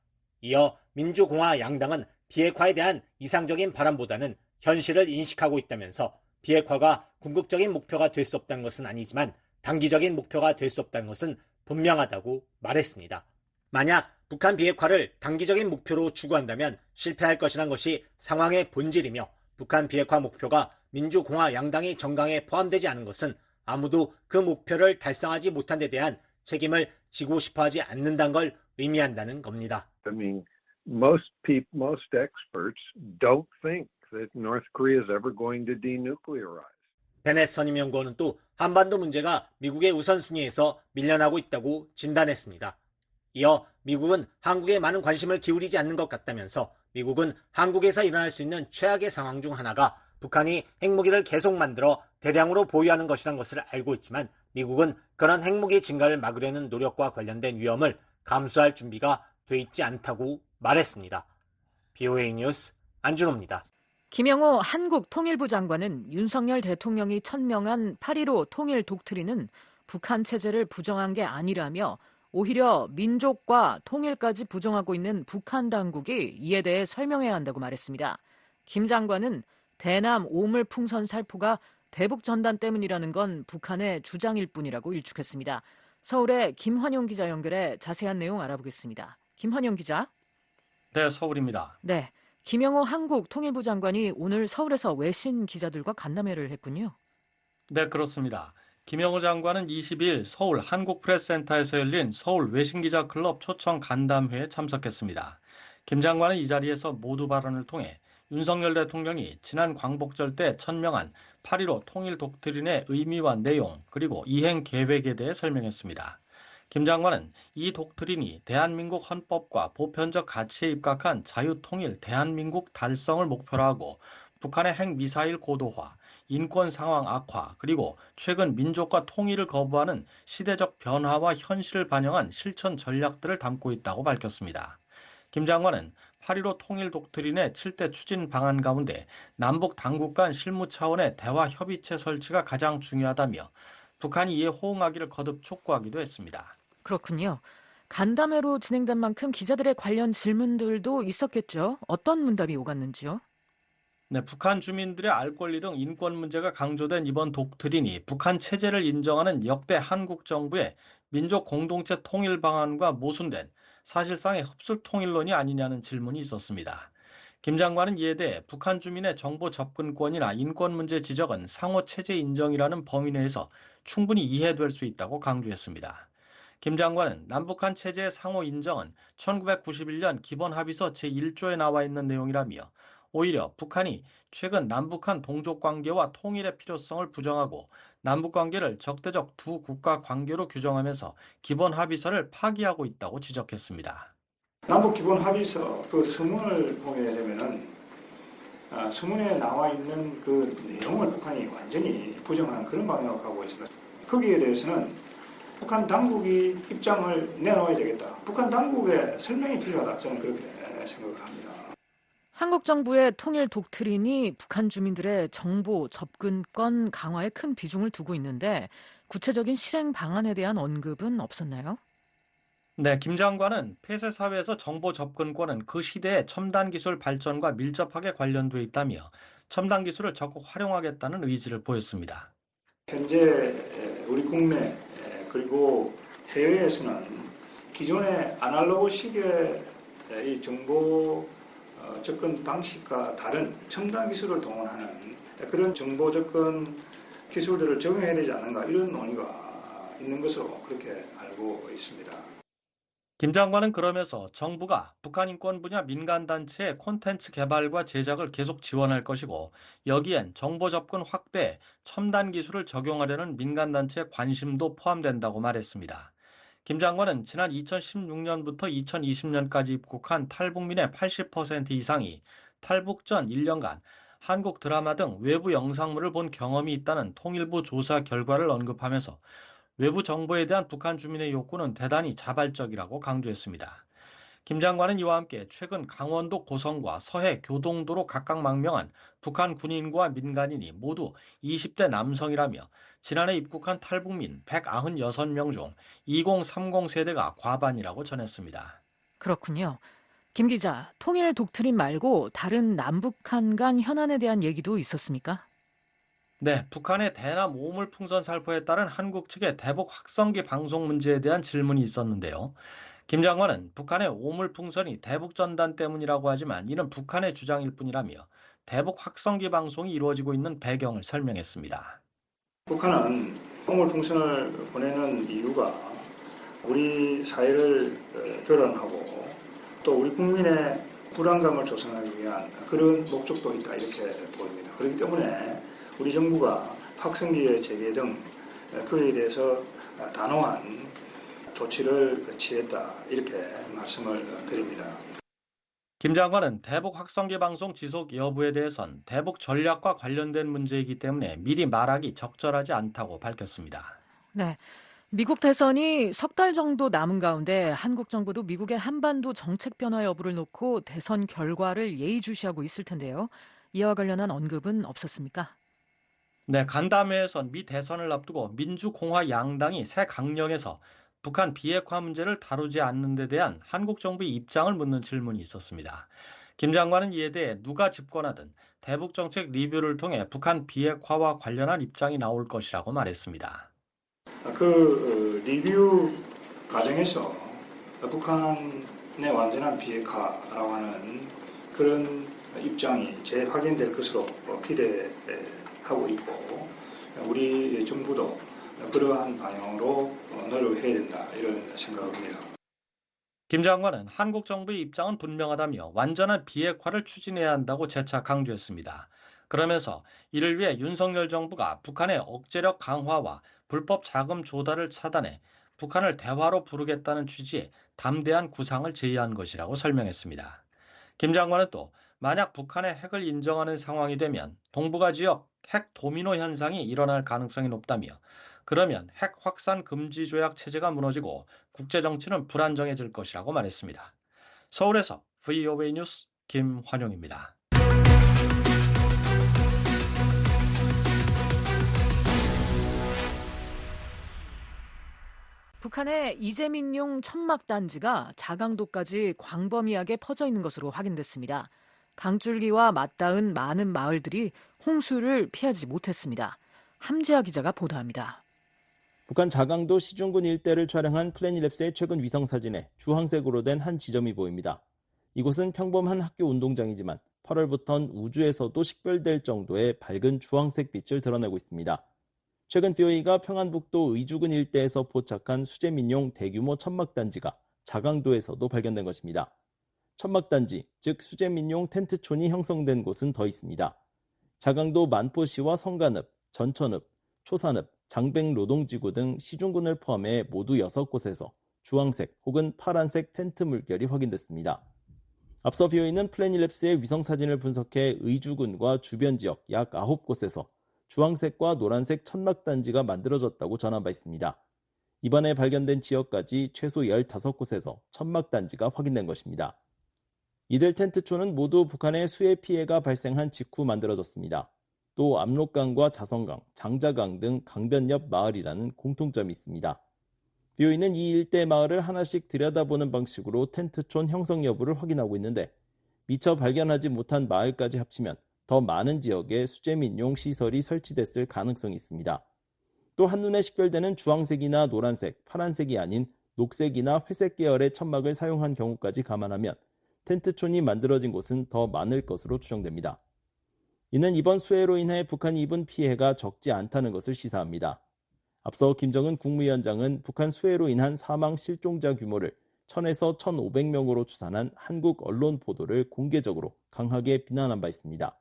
이어 민주공화 양당은 비핵화에 대한 이상적인 바람보다는 현실을 인식하고 있다면서 비핵화가 궁극적인 목표가 될 수 없다는 것은 아니지만 단기적인 목표가 될 수 없다는 것은 분명하다고 말했습니다. 만약 북한 비핵화를 단기적인 목표로 추구한다면 실패할 것이란 것이 상황의 본질이며 북한 비핵화 목표가 민주공화 양당의 정강에 포함되지 않은 것은 아무도 그 목표를 달성하지 못한 데 대한 책임을 지고 싶어하지 않는다는 걸 의미한다는 겁니다. I mean, most experts don't think that North Korea is ever going to denuclearize. 베넷 선임연구원은 또 한반도 문제가 미국의 우선순위에서 밀려나고 있다고 진단했습니다. 이어 미국은 한국에 많은 관심을 기울이지 않는 것 같다면서 미국은 한국에서 일어날 수 있는 최악의 상황 중 하나가 북한이 핵무기를 계속 만들어 대량으로 보유하는 것이란 것을 알고 있지만 미국은 그런 핵무기 증가를 막으려는 노력과 관련된 위험을 감수할 준비가 돼 있지 않다고 말했습니다. BOA 뉴스 안준호입니다. 김영호 한국통일부 장관은 윤석열 대통령이 천명한 8.15 통일 독트린은 북한 체제를 부정한 게 아니라며 오히려 민족과 통일까지 부정하고 있는 북한 당국이 이에 대해 설명해야 한다고 말했습니다. 김 장관은 대남 오물 풍선 살포가 대북 전단 때문이라는 건 북한의 주장일 뿐이라고 일축했습니다. 서울의 김환용 기자 연결해 자세한 내용 알아보겠습니다. 김환용 기자. 네, 서울입니다. 네, 김영호 한국통일부 장관이 오늘 서울에서 외신 기자들과 간담회를 했군요. 네, 그렇습니다. 김영호 장관은 22일 서울 한국프레스센터에서 열린 서울 외신기자클럽 초청 간담회에 참석했습니다. 김 장관은 이 자리에서 모두 발언을 통해 윤석열 대통령이 지난 광복절 때 천명한 8.15 통일 독트린의 의미와 내용 그리고 이행 계획에 대해 설명했습니다. 김 장관은 이 독트린이 대한민국 헌법과 보편적 가치에 입각한 자유통일 대한민국 달성을 목표로 하고 북한의 핵미사일 고도화, 인권 상황 악화, 그리고 최근 민족과 통일을 거부하는 시대적 변화와 현실을 반영한 실천 전략들을 담고 있다고 밝혔습니다. 김 장관은 8.15 통일 독트린의 7대 추진 방안 가운데 남북 당국 간 실무 차원의 대화 협의체 설치가 가장 중요하다며 북한이 이에 호응하기를 거듭 촉구하기도 했습니다. 그렇군요. 간담회로 진행된 만큼 기자들의 관련 질문들도 있었겠죠. 어떤 문답이 오갔는지요? 네, 북한 주민들의 알 권리 등 인권 문제가 강조된 이번 독트린이 북한 체제를 인정하는 역대 한국 정부의 민족 공동체 통일 방안과 모순된 사실상의 흡술 통일론이 아니냐는 질문이 있었습니다. 김 장관은 이에 대해 북한 주민의 정보 접근권이나 인권 문제 지적은 상호 체제 인정이라는 범위 내에서 충분히 이해될 수 있다고 강조했습니다. 김 장관은 남북한 체제의 상호 인정은 1991년 기본합의서 제1조에 나와 있는 내용이라며 오히려 북한이 최근 남북한 동족관계와 통일의 필요성을 부정하고 남북관계를 적대적 두 국가 관계로 규정하면서 기본합의서를 파기하고 있다고 지적했습니다. 남북기본합의서 그 서문을 보게 되면은 서문에 나와 있는 그 내용을 북한이 완전히 부정하는 그런 방향으로 가고 있습니다. 거기에 대해서는 북한 당국이 입장을 내놓아야 되겠다. 북한 당국의 설명이 필요하다. 저는 그렇게 생각을 합니다. 한국 정부의 통일 독트린이 북한 주민들의 정보 접근권 강화에 큰 비중을 두고 있는데 구체적인 실행 방안에 대한 언급은 없었나요? 네, 김 장관은 폐쇄 사회에서 정보 접근권은 그 시대의 첨단 기술 발전과 밀접하게 관련돼 있다며 첨단 기술을 적극 활용하겠다는 의지를 보였습니다. 현재 우리 국내 그리고 해외에서는 기존의 아날로그식의 이 정보 접근 방식과 다른 첨단 기술을 동원하는 그런 정보 접근 기술들을 적용해야 되지 않는가 이런 논의가 있는 것으로 그렇게 알고 있습니다. 김 장관은 그러면서 정부가 북한 인권 분야 민간단체의 콘텐츠 개발과 제작을 계속 지원할 것이고 여기엔 정보 접근 확대, 첨단 기술을 적용하려는 민간단체의 관심도 포함된다고 말했습니다. 김 장관은 지난 2016년부터 2020년까지 입국한 탈북민의 80% 이상이 탈북 전 1년간 한국 드라마 등 외부 영상물을 본 경험이 있다는 통일부 조사 결과를 언급하면서 외부 정보에 대한 북한 주민의 욕구는 대단히 자발적이라고 강조했습니다. 김 장관은 이와 함께 최근 강원도 고성과 서해 교동도로 각각 망명한 북한 군인과 민간인이 모두 20대 남성이라며 지난해 입국한 탈북민 196명 중 2030 세대가 과반이라고 전했습니다. 그렇군요. 김 기자, 통일 독트린 말고 다른 남북한 간 현안에 대한 얘기도 있었습니까? 네, 북한의 대남 오물풍선 살포에 따른 한국 측의 대북 확성기 방송 문제에 대한 질문이 있었는데요. 김 장관은 북한의 오물풍선이 대북 전단 때문이라고 하지만 이는 북한의 주장일 뿐이라며 대북 확성기 방송이 이루어지고 있는 배경을 설명했습니다. 북한은 오물풍선을 보내는 이유가 우리 사회를 교란하고 또 우리 국민의 불안감을 조성하기 위한 그런 목적도 있다 이렇게 보입니다. 그렇기 때문에 우리 정부가 확성기의 재개 등 그에 대해서 단호한 조치를 취했다 이렇게 말씀을 드립니다. 김 장관은 대북 확성기 방송 지속 여부에 대해선 대북 전략과 관련된 문제이기 때문에 미리 말하기 적절하지 않다고 밝혔습니다. 네. 미국 대선이 석 달 정도 남은 가운데 한국 정부도 미국의 한반도 정책 변화 여부를 놓고 대선 결과를 예의주시하고 있을 텐데요. 이와 관련한 언급은 없었습니까? 네, 간담회에선 미 대선을 앞두고 민주공화 양당이 새 강령에서 북한 비핵화 문제를 다루지 않는 데 대한 한국 정부의 입장을 묻는 질문이 있었습니다. 김 장관은 이에 대해 누가 집권하든 대북 정책 리뷰를 통해 북한 비핵화와 관련한 입장이 나올 것이라고 말했습니다. 그 리뷰 과정에서 북한의 완전한 비핵화라고 하는 그런 입장이 재확인될 것으로 기대하고 있고 우리 정부도 그러한 방향으로 노력해야 된다 이런 생각을 합니다. 김 장관은 한국 정부의 입장은 분명하다며 완전한 비핵화를 추진해야 한다고 재차 강조했습니다. 그러면서 이를 위해 윤석열 정부가 북한의 억제력 강화와 불법 자금 조달을 차단해 북한을 대화로 부르겠다는 취지의 담대한 구상을 제의한 것이라고 설명했습니다. 김 장관은 또 만약 북한의 핵을 인정하는 상황이 되면 동북아 지역 핵 도미노 현상이 일어날 가능성이 높다며 그러면 핵 확산 금지 조약 체제가 무너지고 국제 정치는 불안정해질 것이라고 말했습니다. 서울에서 VOA 뉴스 김환용입니다. 북한의 이재민용 천막단지가 자강도까지 광범위하게 퍼져 있는 것으로 확인됐습니다. 강줄기와 맞닿은 많은 마을들이 홍수를 피하지 못했습니다. 함지아 기자가 보도합니다. 북한 자강도 시중군 일대를 촬영한 플래닛랩스의 최근 위성사진에 주황색으로 된 한 지점이 보입니다. 이곳은 평범한 학교 운동장이지만 8월부터는 우주에서도 식별될 정도의 밝은 주황색 빛을 드러내고 있습니다. 최근 VOA가 평안북도 의주군 일대에서 포착한 수재민용 대규모 천막단지가 자강도에서도 발견된 것입니다. 천막단지, 즉 수재민용 텐트촌이 형성된 곳은 더 있습니다. 자강도 만포시와 성간읍, 전천읍, 초산읍, 장백노동지구 등 시중군을 포함해 모두 6곳에서 주황색 혹은 파란색 텐트 물결이 확인됐습니다. 앞서 VOA는 플래닛랩스의 위성사진을 분석해 의주군과 주변 지역 약 9곳에서 주황색과 노란색 천막단지가 만들어졌다고 전한 바 있습니다. 이번에 발견된 지역까지 최소 15곳에서 천막단지가 확인된 것입니다. 이들 텐트촌은 모두 북한의 수해 피해가 발생한 직후 만들어졌습니다. 또 압록강과 자성강, 장자강 등 강변 옆 마을이라는 공통점이 있습니다. VOA는 이 일대 마을을 하나씩 들여다보는 방식으로 텐트촌 형성 여부를 확인하고 있는데 미처 발견하지 못한 마을까지 합치면 더 많은 지역에 수재민용 시설이 설치됐을 가능성이 있습니다. 또 한눈에 식별되는 주황색이나 노란색, 파란색이 아닌 녹색이나 회색 계열의 천막을 사용한 경우까지 감안하면 텐트촌이 만들어진 곳은 더 많을 것으로 추정됩니다. 이는 이번 수해로 인해 북한이 입은 피해가 적지 않다는 것을 시사합니다. 앞서 김정은 국무위원장은 북한 수해로 인한 사망 실종자 규모를 1000에서 1500명으로 추산한 한국 언론 보도를 공개적으로 강하게 비난한 바 있습니다.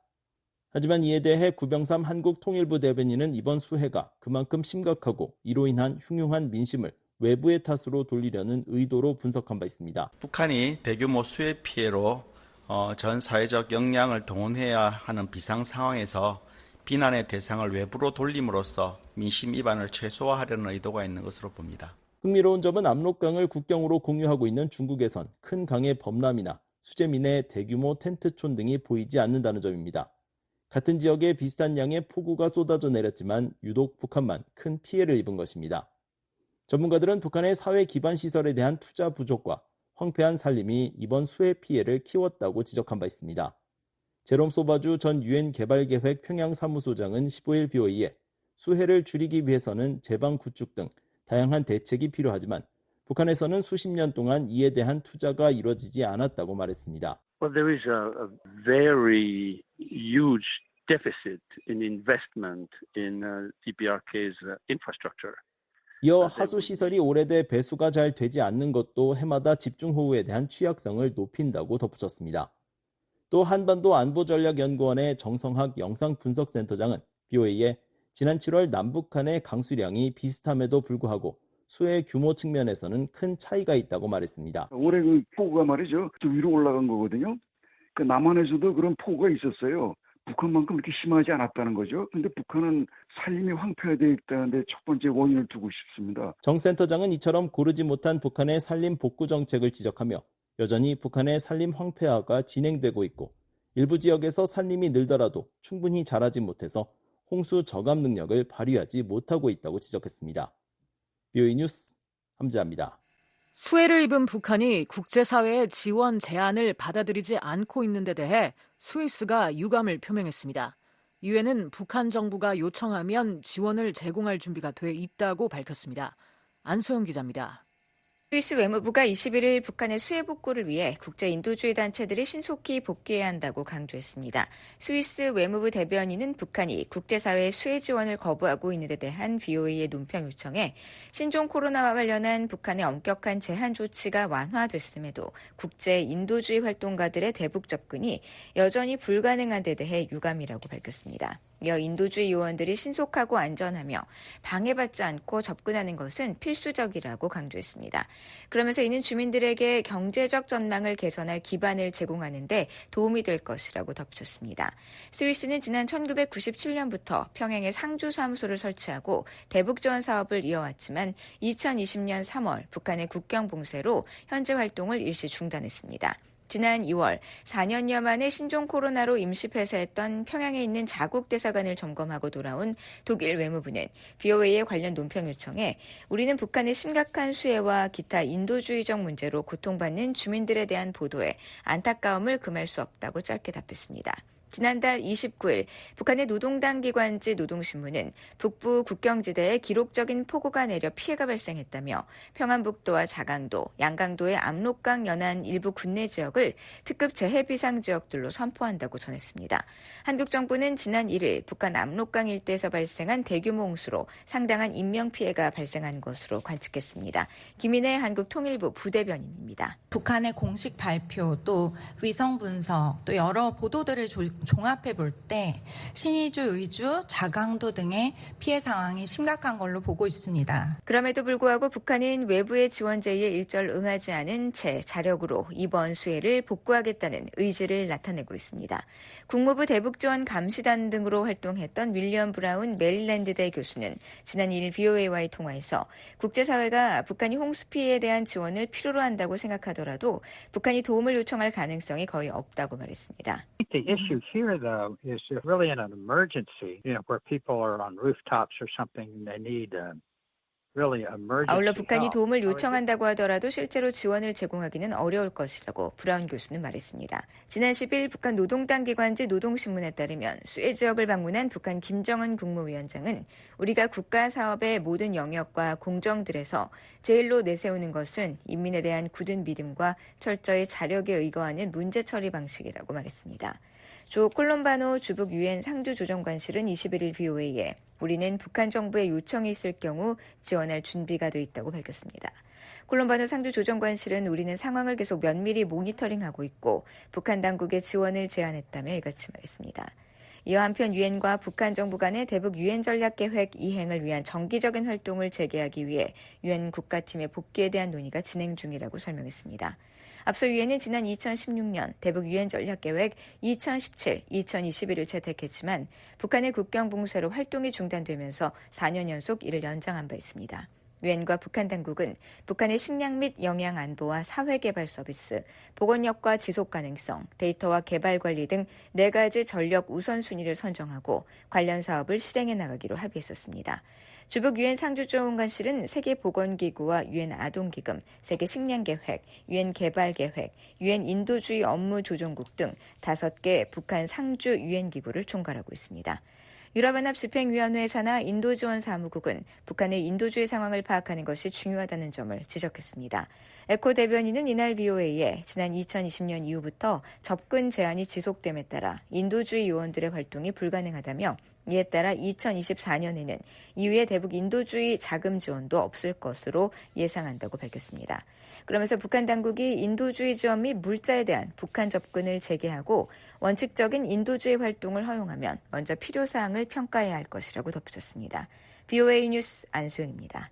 하지만 이에 대해 구병삼 한국통일부 대변인은 이번 수해가 그만큼 심각하고 이로 인한 흉흉한 민심을 외부의 탓으로 돌리려는 의도로 분석한 바 있습니다. 북한이 대규모 수해 피해로 전 사회적 역량을 동원해야 하는 비상 상황에서 비난의 대상을 외부로 돌림으로써 민심 이반을 최소화하려는 의도가 있는 것으로 봅니다. 흥미로운 점은 압록강을 국경으로 공유하고 있는 중국에선 큰 강의 범람이나 수재민의 대규모 텐트촌 등이 보이지 않는다는 점입니다. 같은 지역에 비슷한 양의 폭우가 쏟아져 내렸지만 유독 북한만 큰 피해를 입은 것입니다. 전문가들은 북한의 사회 기반 시설에 대한 투자 부족과 황폐한 살림이 이번 수해 피해를 키웠다고 지적한 바 있습니다. 제롬 소바주 전 유엔 개발계획 평양사무소장은 15일 BOE에 수해를 줄이기 위해서는 제방 구축 등 다양한 대책이 필요하지만 북한에서는 수십 년 동안 이에 대한 투자가 이루어지지 않았다고 말했습니다. Well, there is a very huge deficit in investment in DPRK's infrastructure. 이어 하수 시설이 오래돼 배수가 잘 되지 않는 것도 해마다 집중호우에 대한 취약성을 높인다고 덧붙였습니다. 또 한반도 안보전략연구원의 정성학 영상분석센터장은 BOA에 지난 7월 남북한의 강수량이 비슷함에도 불구하고 수해 규모 측면에서는 큰 차이가 있다고 말했습니다. 올해 그 폭우가 말이죠. 좀 위로 올라간 거거든요. 그 남한에서도 그런 폭우가 있었어요. 북한만큼 그렇게 심하지 않았다는 거죠. 근데 북한은 산림이 황폐화되어 있다는데 첫 번째 원인을 두고 싶습니다. 정 센터장은 이처럼 고르지 못한 북한의 산림 복구 정책을 지적하며 여전히 북한의 산림 황폐화가 진행되고 있고 일부 지역에서 산림이 늘더라도 충분히 자라지 못해서 홍수 저감 능력을 발휘하지 못하고 있다고 지적했습니다. BOE 뉴스 함재합니다. 수해를 입은 북한이 국제사회의 지원 제안을 받아들이지 않고 있는 데 대해 스위스가 유감을 표명했습니다. 유엔은 북한 정부가 요청하면 지원을 제공할 준비가 돼 있다고 밝혔습니다. 안소영 기자입니다. 스위스 외무부가 21일 북한의 수해 복구를 위해 국제 인도주의 단체들이 신속히 복귀해야 한다고 강조했습니다. 스위스 외무부 대변인은 북한이 국제사회의 수해 지원을 거부하고 있는 데 대한 BOA의 논평 요청에 신종 코로나와 관련한 북한의 엄격한 제한 조치가 완화됐음에도 국제 인도주의 활동가들의 대북 접근이 여전히 불가능한 데 대해 유감이라고 밝혔습니다. 이어 인도주의 요원들이 신속하고 안전하며 방해받지 않고 접근하는 것은 필수적이라고 강조했습니다. 그러면서 이는 주민들에게 경제적 전망을 개선할 기반을 제공하는 데 도움이 될 것이라고 덧붙였습니다. 스위스는 지난 1997년부터 평양에 상주사무소를 설치하고 대북 지원 사업을 이어왔지만 2020년 3월 북한의 국경 봉쇄로 현재 활동을 일시 중단했습니다. 지난 2월 4년여 만에 신종 코로나로 임시 폐쇄했던 평양에 있는 자국 대사관을 점검하고 돌아온 독일 외무부는 BOA의 관련 논평 요청에 우리는 북한의 심각한 수해와 기타 인도주의적 문제로 고통받는 주민들에 대한 보도에 안타까움을 금할 수 없다고 짧게 답했습니다. 지난달 29일 북한의 노동당 기관지 노동신문은 북부 국경지대에 기록적인 폭우가 내려 피해가 발생했다며 평안북도와 자강도, 양강도의 압록강 연안 일부 군내 지역을 특급 재해비상 지역들로 선포한다고 전했습니다. 한국 정부는 지난 1일 북한 압록강 일대에서 발생한 대규모 홍수로 상당한 인명피해가 발생한 것으로 관측했습니다. 김인혜 한국통일부 부대변인입니다. 북한의 공식 발표 또 위성 분석 또 여러 보도들을 종합해 볼 때 신의주, 의주, 자강도 등의 피해 상황이 심각한 걸로 보고 있습니다. 그럼에도 불구하고 북한은 외부의 지원 제의에 일절 응하지 않은 채 자력으로 이번 수해를 복구하겠다는 의지를 나타내고 있습니다. 국무부 대북지원 감시단 등으로 활동했던 윌리엄 브라운 메릴랜드대 교수는 지난 2일 BOA와의 통화에서 국제사회가 북한이 홍수 피해에 대한 지원을 필요로 한다고 생각하더라도 북한이 도움을 요청할 가능성이 거의 없다고 말했습니다. The issue here, though, is really in an emergency, where people are on rooftops or something and they need really emergency. 아울러 북한이 도움을 요청한다고 하더라도 실제로 지원을 제공하기는 어려울 것이라고 브라운 교수는 말했습니다. 지난 10일 북한 노동당 기관지 노동신문에 따르면 수해 지역을 방문한 북한 김정은 국무위원장은 우리가 국가 사업의 모든 영역과 공정들에서 제일로 내세우는 것은 인민에 대한 굳은 믿음과 철저히 자력에 의거하는 문제 처리 방식이라고 말했습니다. 조 콜롬바노 주북 유엔 상주조정관실은 21일 BOA에 우리는 북한 정부의 요청이 있을 경우 지원할 준비가 돼 있다고 밝혔습니다. 콜롬바노 상주조정관실은 우리는 상황을 계속 면밀히 모니터링하고 있고 북한 당국의 지원을 제안했다며 이같이 말했습니다. 이어 한편 유엔과 북한 정부 간의 대북 유엔 전략 계획 이행을 위한 정기적인 활동을 재개하기 위해 유엔 국가팀의 복귀에 대한 논의가 진행 중이라고 설명했습니다. 앞서 유엔은 지난 2016년 대북 유엔 전략계획 2017-2021을 채택했지만 북한의 국경 봉쇄로 활동이 중단되면서 4년 연속 이를 연장한 바 있습니다. 유엔과 북한 당국은 북한의 식량 및 영양 안보와 사회개발 서비스, 보건력과 지속 가능성, 데이터와 개발 관리 등 4가지 전력 우선순위를 선정하고 관련 사업을 실행해 나가기로 합의했었습니다. 주북 유엔 상주조원관실은 세계보건기구와 유엔 아동기금, 세계식량계획, 유엔 개발계획, 유엔 인도주의 업무조정국 등 5개 북한 상주 유엔기구를 총괄하고 있습니다. 유럽연합 집행위원회 산하 인도지원사무국은 북한의 인도주의 상황을 파악하는 것이 중요하다는 점을 지적했습니다. 에코 대변인은 이날 VOA에 지난 2020년 이후부터 접근 제한이 지속됨에 따라 인도주의 요원들의 활동이 불가능하다며 이에 따라 2024년에는 이후에 대북 인도주의 자금 지원도 없을 것으로 예상한다고 밝혔습니다. 그러면서 북한 당국이 인도주의 지원 및 물자에 대한 북한 접근을 재개하고 원칙적인 인도주의 활동을 허용하면 먼저 필요사항을 평가해야 할 것이라고 덧붙였습니다. VOA 뉴스 안소영입니다.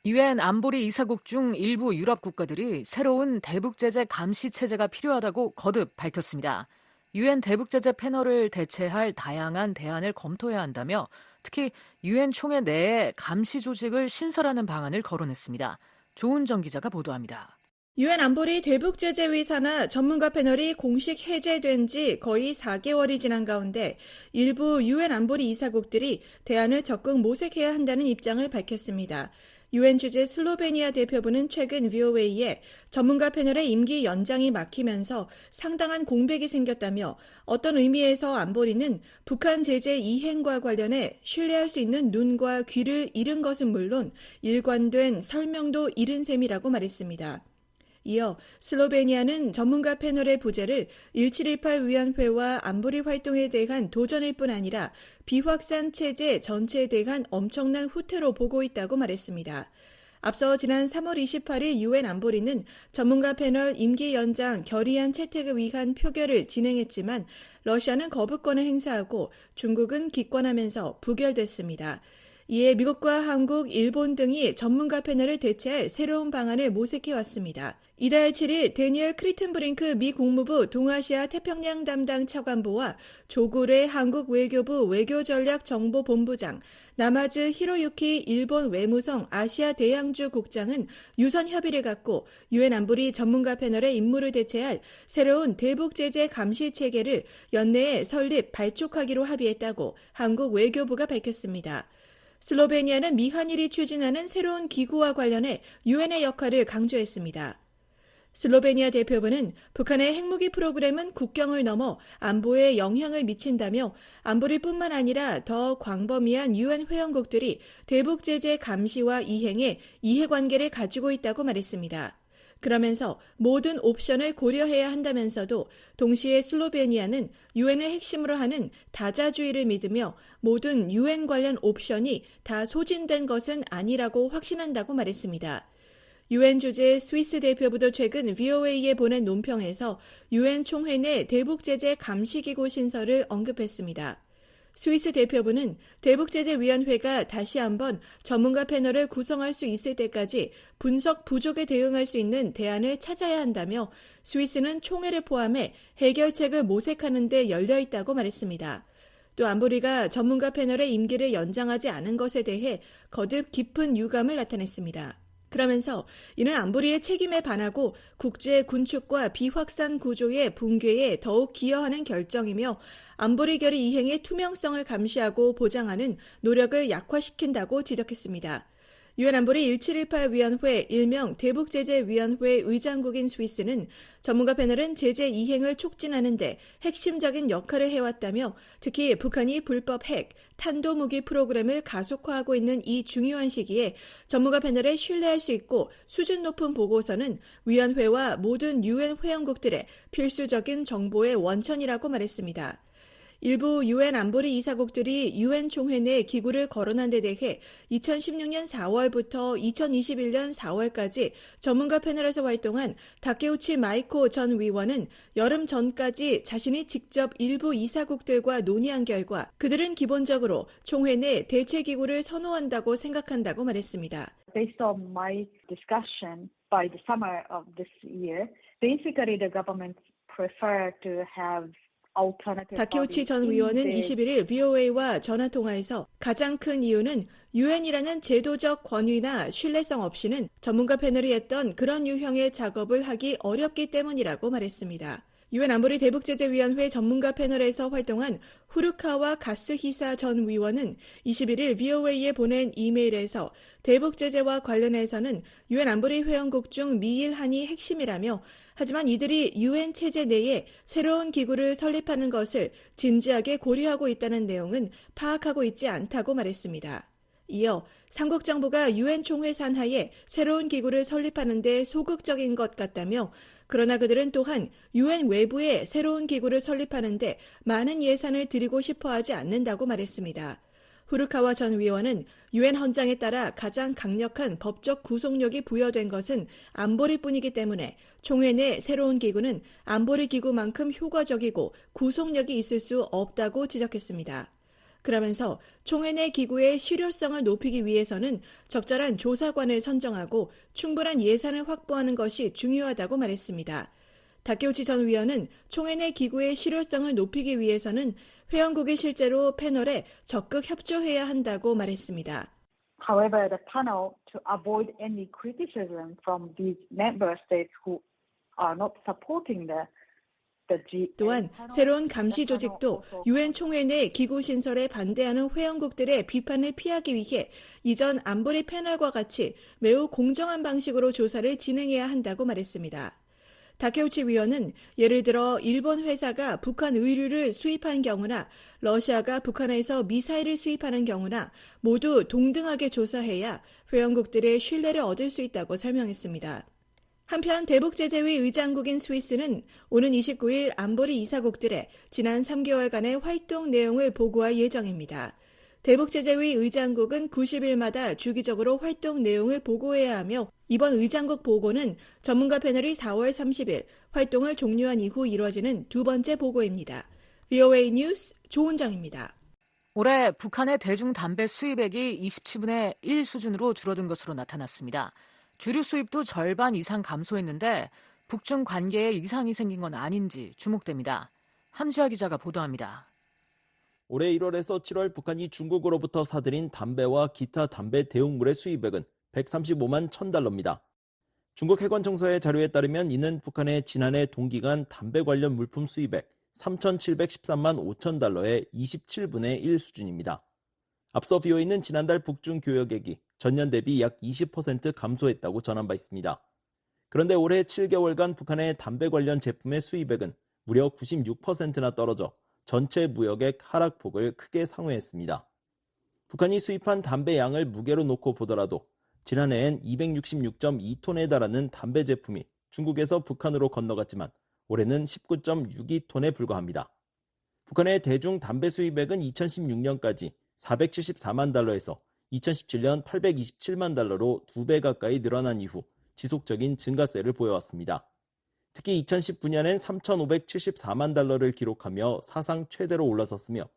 유엔 안보리 이사국 중 일부 유럽 국가들이 새로운 대북 제재 감시 체제가 필요하다고 거듭 밝혔습니다. 유엔 대북 제재 패널을 대체할 다양한 대안을 검토해야 한다며 특히 유엔 총회 내에 감시 조직을 신설하는 방안을 거론했습니다. 조은정 기자가 보도합니다. 유엔 안보리 대북제재위 산하 전문가 패널이 공식 해제된 지 거의 4개월이 지난 가운데 일부 유엔 안보리 이사국들이 대안을 적극 모색해야 한다는 입장을 밝혔습니다. 유엔 주재 슬로베니아 대표부는 최근 VOA에 전문가 패널의 임기 연장이 막히면서 상당한 공백이 생겼다며 어떤 의미에서 안보리는 북한 제재 이행과 관련해 신뢰할 수 있는 눈과 귀를 잃은 것은 물론 일관된 설명도 잃은 셈이라고 말했습니다. 이어 슬로베니아는 전문가 패널의 부재를 1718 위원회와 안보리 활동에 대한 도전일 뿐 아니라 비확산 체제 전체에 대한 엄청난 후퇴로 보고 있다고 말했습니다. 앞서 지난 3월 28일 유엔 안보리는 전문가 패널 임기 연장 결의안 채택을 위한 표결을 진행했지만 러시아는 거부권을 행사하고 중국은 기권하면서 부결됐습니다. 이에 미국과 한국, 일본 등이 전문가 패널을 대체할 새로운 방안을 모색해왔습니다. 이달 7일 데니얼 크리튼브링크 미 국무부 동아시아 태평양 담당 차관보와 조구레 한국 외교부 외교전략정보본부장, 나마즈 히로유키 일본 외무성 아시아 대양주 국장은 유선 협의를 갖고 유엔 안보리 전문가 패널의 임무를 대체할 새로운 대북 제재 감시 체계를 연내에 설립 발족하기로 합의했다고 한국 외교부가 밝혔습니다. 슬로베니아는 미한일이 추진하는 새로운 기구와 관련해 유엔의 역할을 강조했습니다. 슬로베니아 대표부는 북한의 핵무기 프로그램은 국경을 넘어 안보에 영향을 미친다며 안보리뿐만 아니라 더 광범위한 유엔 회원국들이 대북 제재 감시와 이행에 이해관계를 가지고 있다고 말했습니다. 그러면서 모든 옵션을 고려해야 한다면서도 동시에 슬로베니아는 유엔을 핵심으로 하는 다자주의를 믿으며 모든 유엔 관련 옵션이 다 소진된 것은 아니라고 확신한다고 말했습니다. 유엔 주재 스위스 대표부도 최근 VOA에 보낸 논평에서 유엔 총회 내 대북제재 감시기구 신설을 언급했습니다. 스위스 대표부는 대북제재위원회가 다시 한번 전문가 패널을 구성할 수 있을 때까지 분석 부족에 대응할 수 있는 대안을 찾아야 한다며 스위스는 총회를 포함해 해결책을 모색하는 데 열려 있다고 말했습니다. 또 안보리가 전문가 패널의 임기를 연장하지 않은 것에 대해 거듭 깊은 유감을 나타냈습니다. 그러면서 이는 안보리의 책임에 반하고 국제 군축과 비확산 구조의 붕괴에 더욱 기여하는 결정이며 안보리 결의 이행의 투명성을 감시하고 보장하는 노력을 약화시킨다고 지적했습니다. 유엔 안보리 1718 위원회 일명 대북제재위원회 의장국인 스위스는 전문가 패널은 제재 이행을 촉진하는 데 핵심적인 역할을 해왔다며 특히 북한이 불법 핵, 탄도무기 프로그램을 가속화하고 있는 이 중요한 시기에 전문가 패널에 신뢰할 수 있고 수준 높은 보고서는 위원회와 모든 유엔 회원국들의 필수적인 정보의 원천이라고 말했습니다. 일부 유엔 안보리 이사국들이 유엔 총회 내 기구를 거론한 데 대해 2016년 4월부터 2021년 4월까지 전문가 패널에서 활동한 다케우치 마이코 전 위원은 여름 전까지 자신이 직접 일부 이사국들과 논의한 결과 그들은 기본적으로 총회 내 대체 기구를 선호한다고 생각한다고 말했습니다. Based on my discussion by the summer of this year, basically the government prefer to have 다케우치 전 위원은 21일 VOA와 전화통화에서 가장 큰 이유는 유엔이라는 제도적 권위나 신뢰성 없이는 전문가 패널이 했던 그런 유형의 작업을 하기 어렵기 때문이라고 말했습니다. 유엔 안보리 대북제재위원회 전문가 패널에서 활동한 후르카와 가스히사 전 위원은 21일 VOA에 보낸 이메일에서 대북제재와 관련해서는 유엔 안보리 회원국 중 미일 한이 핵심이라며 하지만 이들이 유엔 체제 내에 새로운 기구를 설립하는 것을 진지하게 고려하고 있다는 내용은 파악하고 있지 않다고 말했습니다. 이어 삼국 정부가 유엔 총회 산하에 새로운 기구를 설립하는 데 소극적인 것 같다며 그러나 그들은 또한 유엔 외부에 새로운 기구를 설립하는 데 많은 예산을 들이고 싶어 하지 않는다고 말했습니다. 후르카와 전 위원은 유엔 헌장에 따라 가장 강력한 법적 구속력이 부여된 것은 안보리뿐이기 때문에 총회 내 새로운 기구는 안보리 기구만큼 효과적이고 구속력이 있을 수 없다고 지적했습니다. 그러면서 총회 내 기구의 실효성을 높이기 위해서는 적절한 조사관을 선정하고 충분한 예산을 확보하는 것이 중요하다고 말했습니다. 다케우치 전 위원은 총회 내 기구의 실효성을 높이기 위해서는 회원국이 실제로 패널에 적극 협조해야 한다고 말했습니다. However, the panel, to avoid any criticism from these member states who are not supporting the 또한 새로운 감시 조직도 유엔 총회 내 기구 신설에 반대하는 회원국들의 비판을 피하기 위해 이전 안보리 패널과 같이 매우 공정한 방식으로 조사를 진행해야 한다고 말했습니다. 다케우치 위원은 예를 들어 일본 회사가 북한 의류를 수입한 경우나 러시아가 북한에서 미사일을 수입하는 경우나 모두 동등하게 조사해야 회원국들의 신뢰를 얻을 수 있다고 설명했습니다. 한편 대북제재위 의장국인 스위스는 오는 29일 안보리 이사국들의 지난 3개월간의 활동 내용을 보고할 예정입니다. 대북제재위 의장국은 90일마다 주기적으로 활동 내용을 보고해야 하며 이번 의장국 보고는 전문가 패널이 4월 30일 활동을 종료한 이후 이뤄지는 두 번째 보고입니다. VOA 뉴스 조은정입니다. 올해 북한의 대중 담배 수입액이 27분의 1 수준으로 줄어든 것으로 나타났습니다. 주류 수입도 절반 이상 감소했는데 북중 관계에 이상이 생긴 건 아닌지 주목됩니다. 함지아 기자가 보도합니다. 올해 1월에서 7월 북한이 중국으로부터 사들인 담배와 기타 담배 대용물의 수입액은 135만 1000달러입니다. 중국 해관청서의 자료에 따르면 이는 북한의 지난해 동기간 담배 관련 물품 수입액 3,713만 5천 달러의 27분의 1 수준입니다. 앞서 VOA는 지난달 북중 교역액이 전년 대비 약 20% 감소했다고 전한 바 있습니다. 그런데 올해 7개월간 북한의 담배 관련 제품의 수입액은 무려 96%나 떨어져 전체 무역액 하락폭을 크게 상회했습니다. 북한이 수입한 담배 양을 무게로 놓고 보더라도 지난해엔 266.2톤에 달하는 담배 제품이 중국에서 북한으로 건너갔지만 올해는 19.62톤에 불과합니다. 북한의 대중 담배 수입액은 2016년까지 474만 달러에서 2017년 827만 달러로 2배 가까이 늘어난 이후 지속적인 증가세를 보여왔습니다. 특히 2019년엔 3,574만 달러를 기록하며 사상 최대로 올라섰으며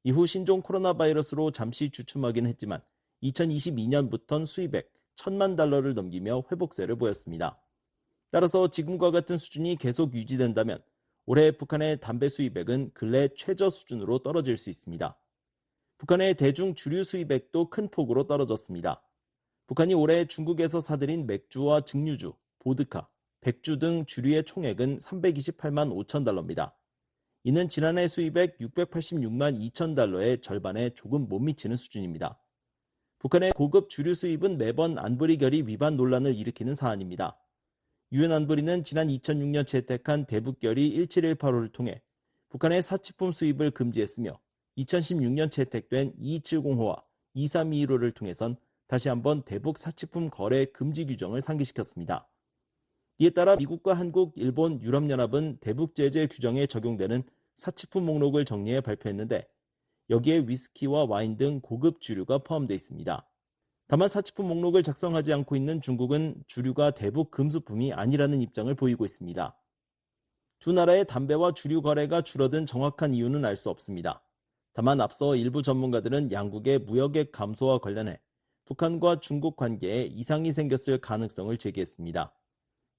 이후 신종 코로나 바이러스로 잠시 주춤하긴 했지만 2022년부터는 수입액 1,000만 달러를 넘기며 회복세를 보였습니다. 따라서 지금과 같은 수준이 계속 유지된다면 올해 북한의 담배 수입액은 근래 최저 수준으로 떨어질 수 있습니다. 북한의 대중 주류 수입액도 큰 폭으로 떨어졌습니다. 북한이 올해 중국에서 사들인 맥주와 증류주, 보드카, 백주 등 주류의 총액은 328만 5천 달러입니다. 이는 지난해 수입액 686만 2천 달러의 절반에 조금 못 미치는 수준입니다. 북한의 고급 주류 수입은 매번 안보리 결의 위반 논란을 일으키는 사안입니다. 유엔 안보리는 지난 2006년 채택한 대북결의 1718호를 통해 북한의 사치품 수입을 금지했으며 2016년 채택된 2270호와 2321호를 통해선 다시 한번 대북 사치품 거래 금지 규정을 상기시켰습니다. 이에 따라 미국과 한국, 일본, 유럽연합은 대북 제재 규정에 적용되는 사치품 목록을 정리해 발표했는데 여기에 위스키와 와인 등 고급 주류가 포함되어 있습니다. 다만 사치품 목록을 작성하지 않고 있는 중국은 주류가 대북 금수품이 아니라는 입장을 보이고 있습니다. 두 나라의 담배와 주류 거래가 줄어든 정확한 이유는 알 수 없습니다. 다만 앞서 일부 전문가들은 양국의 무역액 감소와 관련해 북한과 중국 관계에 이상이 생겼을 가능성을 제기했습니다.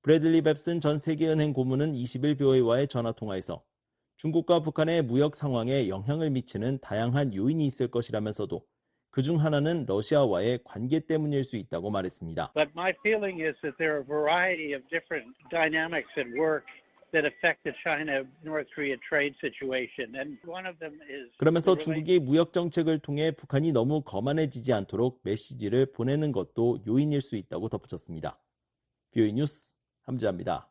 브래들리 뱁슨 전 세계은행 고문은 20일 VOA와의 전화통화에서 중국과 북한의 무역 상황에 영향을 미치는 다양한 요인이 있을 것이라면서도 그중 하나는 러시아와의 관계 때문일 수 있다고 말했습니다. But my feeling is that there are a variety of different dynamics at work that affect the China-North Korea trade situation. And one of them is 그러면서 중국이 무역 정책을 통해 북한이 너무 거만해지지 않도록 메시지를 보내는 것도 요인일 수 있다고 덧붙였습니다. VOA 뉴스 함지아입니다.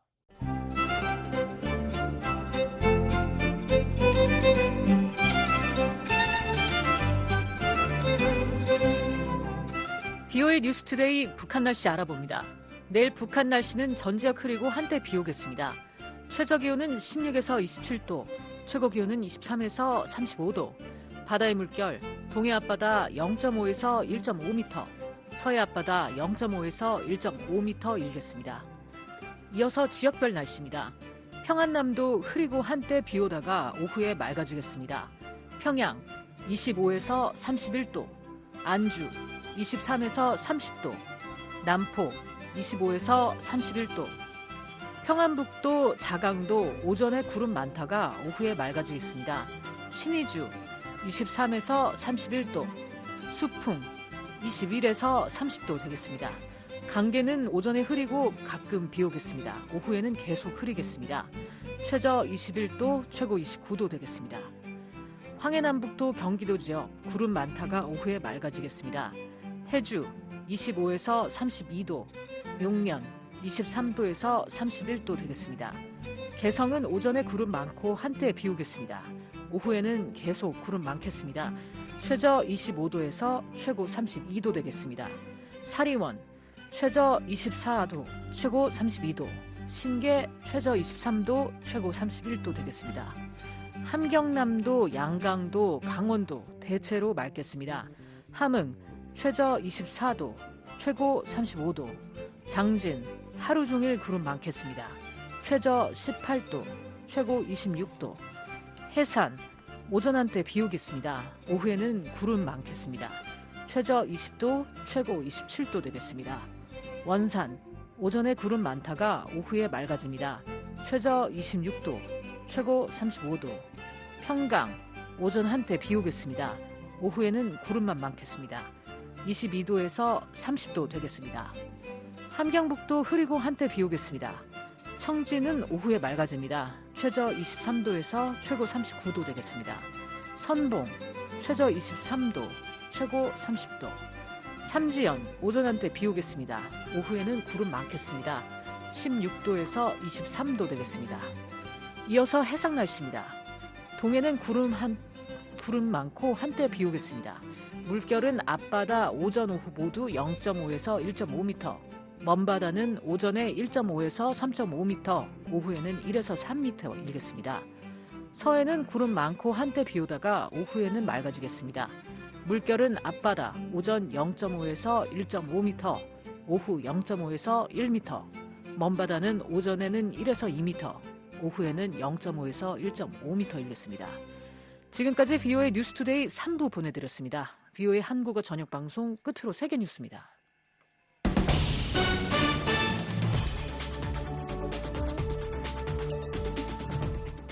VOA 뉴스투데이 북한 날씨 알아봅니다. 내일 북한 날씨는 전 지역 흐리고 한때 비 오겠습니다. 최저기온은 16에서 27도, 최고기온은 23에서 35도, 바다의 물결, 동해 앞바다 0.5에서 1.5m, 서해 앞바다 0.5에서 1.5m 일겠습니다. 이어서 지역별 날씨입니다. 평안남도 흐리고 한때 비 오다가 오후에 맑아지겠습니다. 평양 25에서 31도, 안주 23에서 30도, 남포 25에서 31도, 평안북도, 자강도 오전에 구름 많다가 오후에 맑아지겠습니다. 신의주 23에서 31도, 수풍 21에서 30도 되겠습니다. 강계는 오전에 흐리고 가끔 비 오겠습니다. 오후에는 계속 흐리겠습니다. 최저 21도, 최고 29도 되겠습니다. 황해남북도 경기도 지역 구름 많다가 오후에 맑아지겠습니다. 해주 25에서 32도, 용면 23도에서 31도 되겠습니다. 개성은 오전에 구름 많고 한때 비 오겠습니다. 오후에는 계속 구름 많겠습니다. 최저 25도에서 최고 32도 되겠습니다. 사리원 최저 24도, 최고 32도, 신계 최저 23도, 최고 31도 되겠습니다. 함경남도, 양강도, 강원도 대체로 맑겠습니다. 함흥 최저 24도, 최고 35도, 장진 하루 종일 구름 많겠습니다. 최저 18도, 최고 26도, 해산 오전 한때 비 오겠습니다. 오후에는 구름 많겠습니다. 최저 20도, 최고 27도 되겠습니다. 원산 오전에 구름 많다가 오후에 맑아집니다. 최저 26도, 최고 35도, 평강 오전 한때 비 오겠습니다. 오후에는 구름만 많겠습니다. 22도에서 30도 되겠습니다. 함경북도 흐리고 한때 비 오겠습니다. 청진은 오후에 맑아집니다. 최저 23도에서 최고 39도 되겠습니다. 선봉 최저 23도, 최고 30도. 삼지연 오전 한때 비 오겠습니다. 오후에는 구름 많겠습니다. 16도에서 23도 되겠습니다. 이어서 해상 날씨입니다. 동해는 구름 많고 한때 비 오겠습니다. 물결은 앞바다 오전 오후 모두 0.5에서 1.5m, 먼바다는 오전에 1.5에서 3.5m, 오후에는 1에서 3m 일겠습니다. 서해는 구름 많고 한때 비 오다가 오후에는 맑아지겠습니다. 물결은 앞바다 오전 0.5에서 1.5m, 오후 0.5에서 1m, 먼바다는 오전에는 1에서 2m, 오후에는 0.5에서 1.5m 일겠습니다. 지금까지 VOA 뉴스투데이 3부 보내드렸습니다. VOA 한국어 저녁 방송 끝으로 세계 뉴스입니다.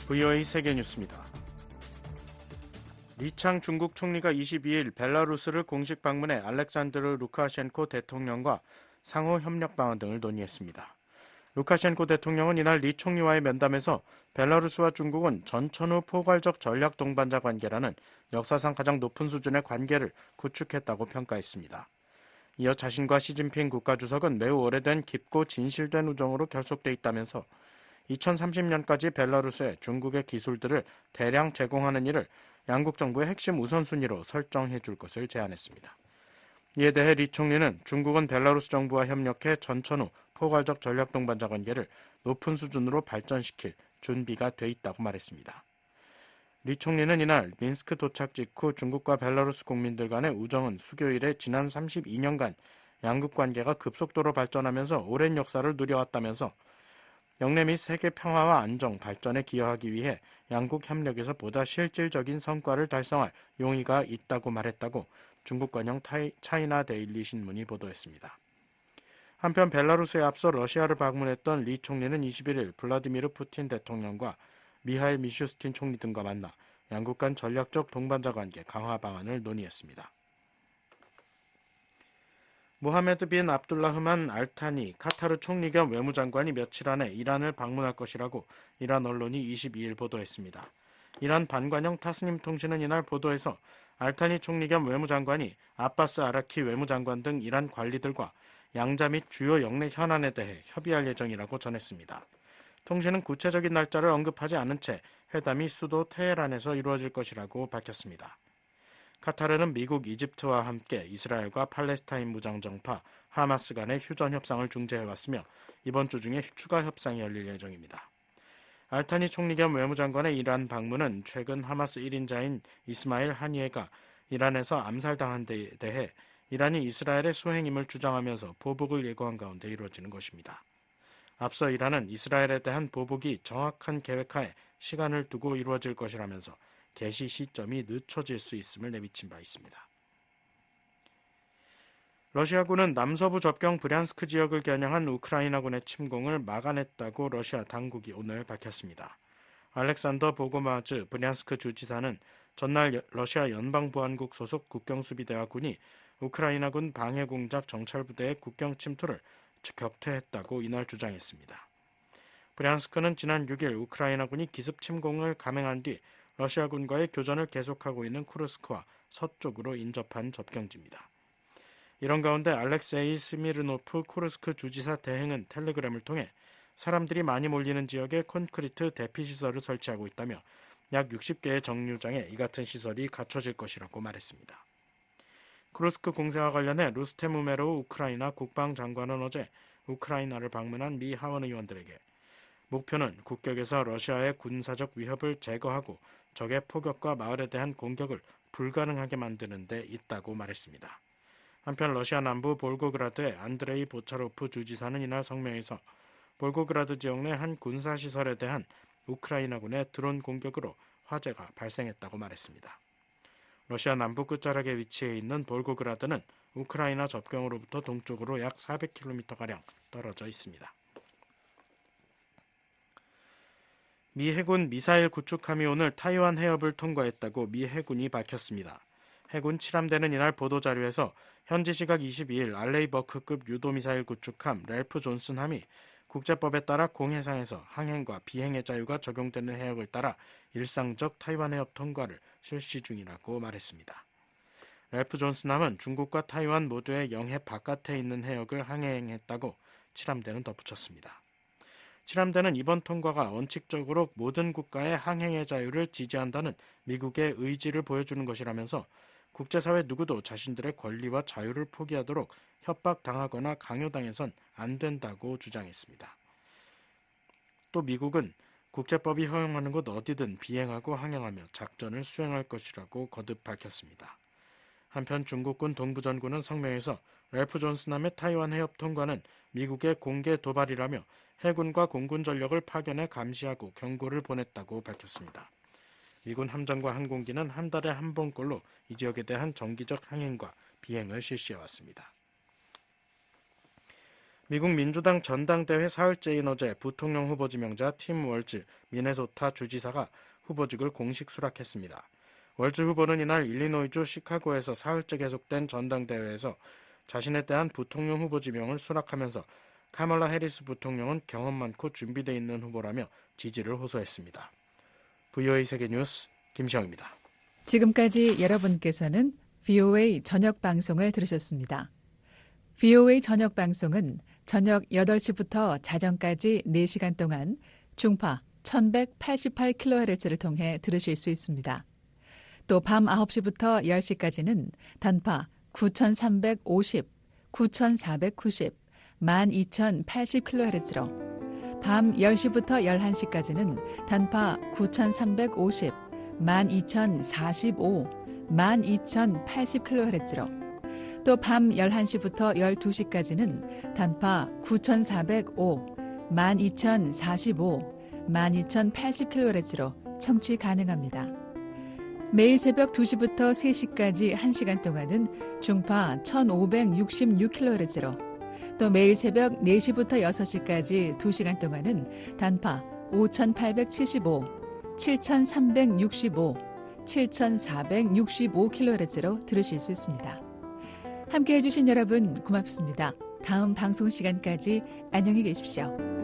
VOA 세계 뉴스입니다. 리창 중국 총리가 22일 벨라루스를 공식 방문해 알렉산드르 루카셴코 대통령과 상호 협력 방안 등을 논의했습니다. 루카셴코 대통령은 이날 리 총리와의 면담에서 벨라루스와 중국은 전천후 포괄적 전략 동반자 관계라는 역사상 가장 높은 수준의 관계를 구축했다고 평가했습니다. 이어 자신과 시진핑 국가주석은 매우 오래된 깊고 진실된 우정으로 결속돼 있다면서 2030년까지 벨라루스에 중국의 기술들을 대량 제공하는 일을 양국 정부의 핵심 우선순위로 설정해 줄 것을 제안했습니다. 이에 대해 리 총리는 중국은 벨라루스 정부와 협력해 전천후 포괄적 전략 동반자 관계를 높은 수준으로 발전시킬 준비가 돼 있다고 말했습니다. 리 총리는 이날 민스크 도착 직후 중국과 벨라루스 국민들 간의 우정은 수교 이래 지난 32년간 양국 관계가 급속도로 발전하면서 오랜 역사를 누려왔다면서 영내 및 세계 평화와 안정, 발전에 기여하기 위해 양국 협력에서 보다 실질적인 성과를 달성할 용의가 있다고 말했다고 중국 관영 차이나 데일리 신문이 보도했습니다. 한편 벨라루스에 앞서 러시아를 방문했던 리 총리는 21일 블라디미르 푸틴 대통령과 미하일 미슈스틴 총리 등과 만나 양국 간 전략적 동반자 관계 강화 방안을 논의했습니다. 모하메드 빈 압둘라흐만 알타니 카타르 총리 겸 외무장관이 며칠 안에 이란을 방문할 것이라고 이란 언론이 22일 보도했습니다. 이란 반관영 타스님 통신은 이날 보도에서 알타니 총리 겸 외무장관이 아바스 아라키 외무장관 등 이란 관리들과 양자 및 주요 영내 현안에 대해 협의할 예정이라고 전했습니다. 통신은 구체적인 날짜를 언급하지 않은 채 회담이 수도 테헤란에서 이루어질 것이라고 밝혔습니다. 카타르는 미국, 이집트와 함께 이스라엘과 팔레스타인 무장정파 하마스 간의 휴전 협상을 중재해왔으며 이번 주 중에 추가 협상이 열릴 예정입니다. 알타니 총리 겸 외무장관의 이란 방문은 최근 하마스 1인자인 이스마일 하니에가 이란에서 암살당한 데 대해 이란이 이스라엘의 소행임을 주장하면서 보복을 예고한 가운데 이루어지는 것입니다. 앞서 이란은 이스라엘에 대한 보복이 정확한 계획하에 시간을 두고 이루어질 것이라면서 개시 시점이 늦춰질 수 있음을 내비친 바 있습니다. 러시아군은 남서부 접경 브리안스크 지역을 겨냥한 우크라이나군의 침공을 막아냈다고 러시아 당국이 오늘 밝혔습니다. 알렉산더 보고마즈 브리안스크 주지사는 전날 러시아 연방보안국 소속 국경수비대와 군이 우크라이나군 방해공작 정찰부대의 국경 침투를 격퇴했다고 이날 주장했습니다. 브리안스크는 지난 6일 우크라이나군이 기습 침공을 감행한 뒤 러시아군과의 교전을 계속하고 있는 쿠르스크와 서쪽으로 인접한 접경지입니다. 이런 가운데 알렉세이 스미르노프 쿠르스크 주지사 대행은 텔레그램을 통해 사람들이 많이 몰리는 지역에 콘크리트 대피시설을 설치하고 있다며 약 60개의 정류장에 이 같은 시설이 갖춰질 것이라고 말했습니다. 쿠르스크 공세와 관련해 루스템 우메로우 우크라이나 국방장관은 어제 우크라이나를 방문한 미 하원 의원들에게 목표는 국격에서 러시아의 군사적 위협을 제거하고 적의 포격과 마을에 대한 공격을 불가능하게 만드는 데 있다고 말했습니다. 한편 러시아 남부 볼고그라드의 안드레이 보차로프 주지사는 이날 성명에서 볼고그라드 지역 내 한 군사시설에 대한 우크라이나군의 드론 공격으로 화재가 발생했다고 말했습니다. 러시아 남부 끝자락에 위치해 있는 볼고그라드는 우크라이나 접경으로부터 동쪽으로 약 400km가량 떨어져 있습니다. 미 해군 미사일 구축함이 오늘 타이완 해협을 통과했다고 미 해군이 밝혔습니다. 해군 7함대는 이날 보도자료에서 현지 시각 22일 알레이버크급 유도미사일 구축함 랠프 존슨함이 국제법에 따라 공해상에서 항행과 비행의 자유가 적용되는 해역을 따라 일상적 타이완 해협 통과를 실시 중이라고 말했습니다. 랠프 존슨함은 중국과 타이완 모두의 영해 바깥에 있는 해역을 항행했다고 7함대는 덧붙였습니다. 7함대는 이번 통과가 원칙적으로 모든 국가의 항행의 자유를 지지한다는 미국의 의지를 보여주는 것이라면서 국제사회 누구도 자신들의 권리와 자유를 포기하도록 협박당하거나 강요당해선 안 된다고 주장했습니다. 또 미국은 국제법이 허용하는 곳 어디든 비행하고 항행하며 작전을 수행할 것이라고 거듭 밝혔습니다. 한편 중국군 동부전군은 성명에서 랠프 존슨함의 타이완 해협 통과는 미국의 공개 도발이라며 해군과 공군 전력을 파견해 감시하고 경고를 보냈다고 밝혔습니다. 미군 함정과 항공기는 한 달에 한 번꼴로 이 지역에 대한 정기적 항행과 비행을 실시해왔습니다. 미국 민주당 전당대회 사흘째인 어제 부통령 후보 지명자 팀 월즈 미네소타 주지사가 후보직을 공식 수락했습니다. 월즈 후보는 이날 일리노이주 시카고에서 사흘째 계속된 전당대회에서 자신에 대한 부통령 후보 지명을 수락하면서 카멀라 해리스 부통령은 경험 많고 준비되어 있는 후보라며 지지를 호소했습니다. VOA 세계뉴스 김시영입니다. 지금까지 여러분께서는 VOA 저녁 방송을 들으셨습니다. VOA 저녁 방송은 저녁 8시부터 자정까지 4시간 동안 중파 1188kHz를 통해 들으실 수 있습니다. 또 밤 9시부터 10시까지는 단파 9350, 9490, 12080kHz로 밤 10시부터 11시까지는 단파 9350, 12045, 12080kHz로 또 밤 11시부터 12시까지는 단파 9405, 12045, 12080kHz로 청취 가능합니다. 매일 새벽 2시부터 3시까지 1시간 동안은 중파 1566kHz로 또 매일 새벽 4시부터 6시까지 2시간 동안은 단파 5875, 7365, 7465kHz로 들으실 수 있습니다. 함께해 주신 여러분 고맙습니다. 다음 방송 시간까지 안녕히 계십시오.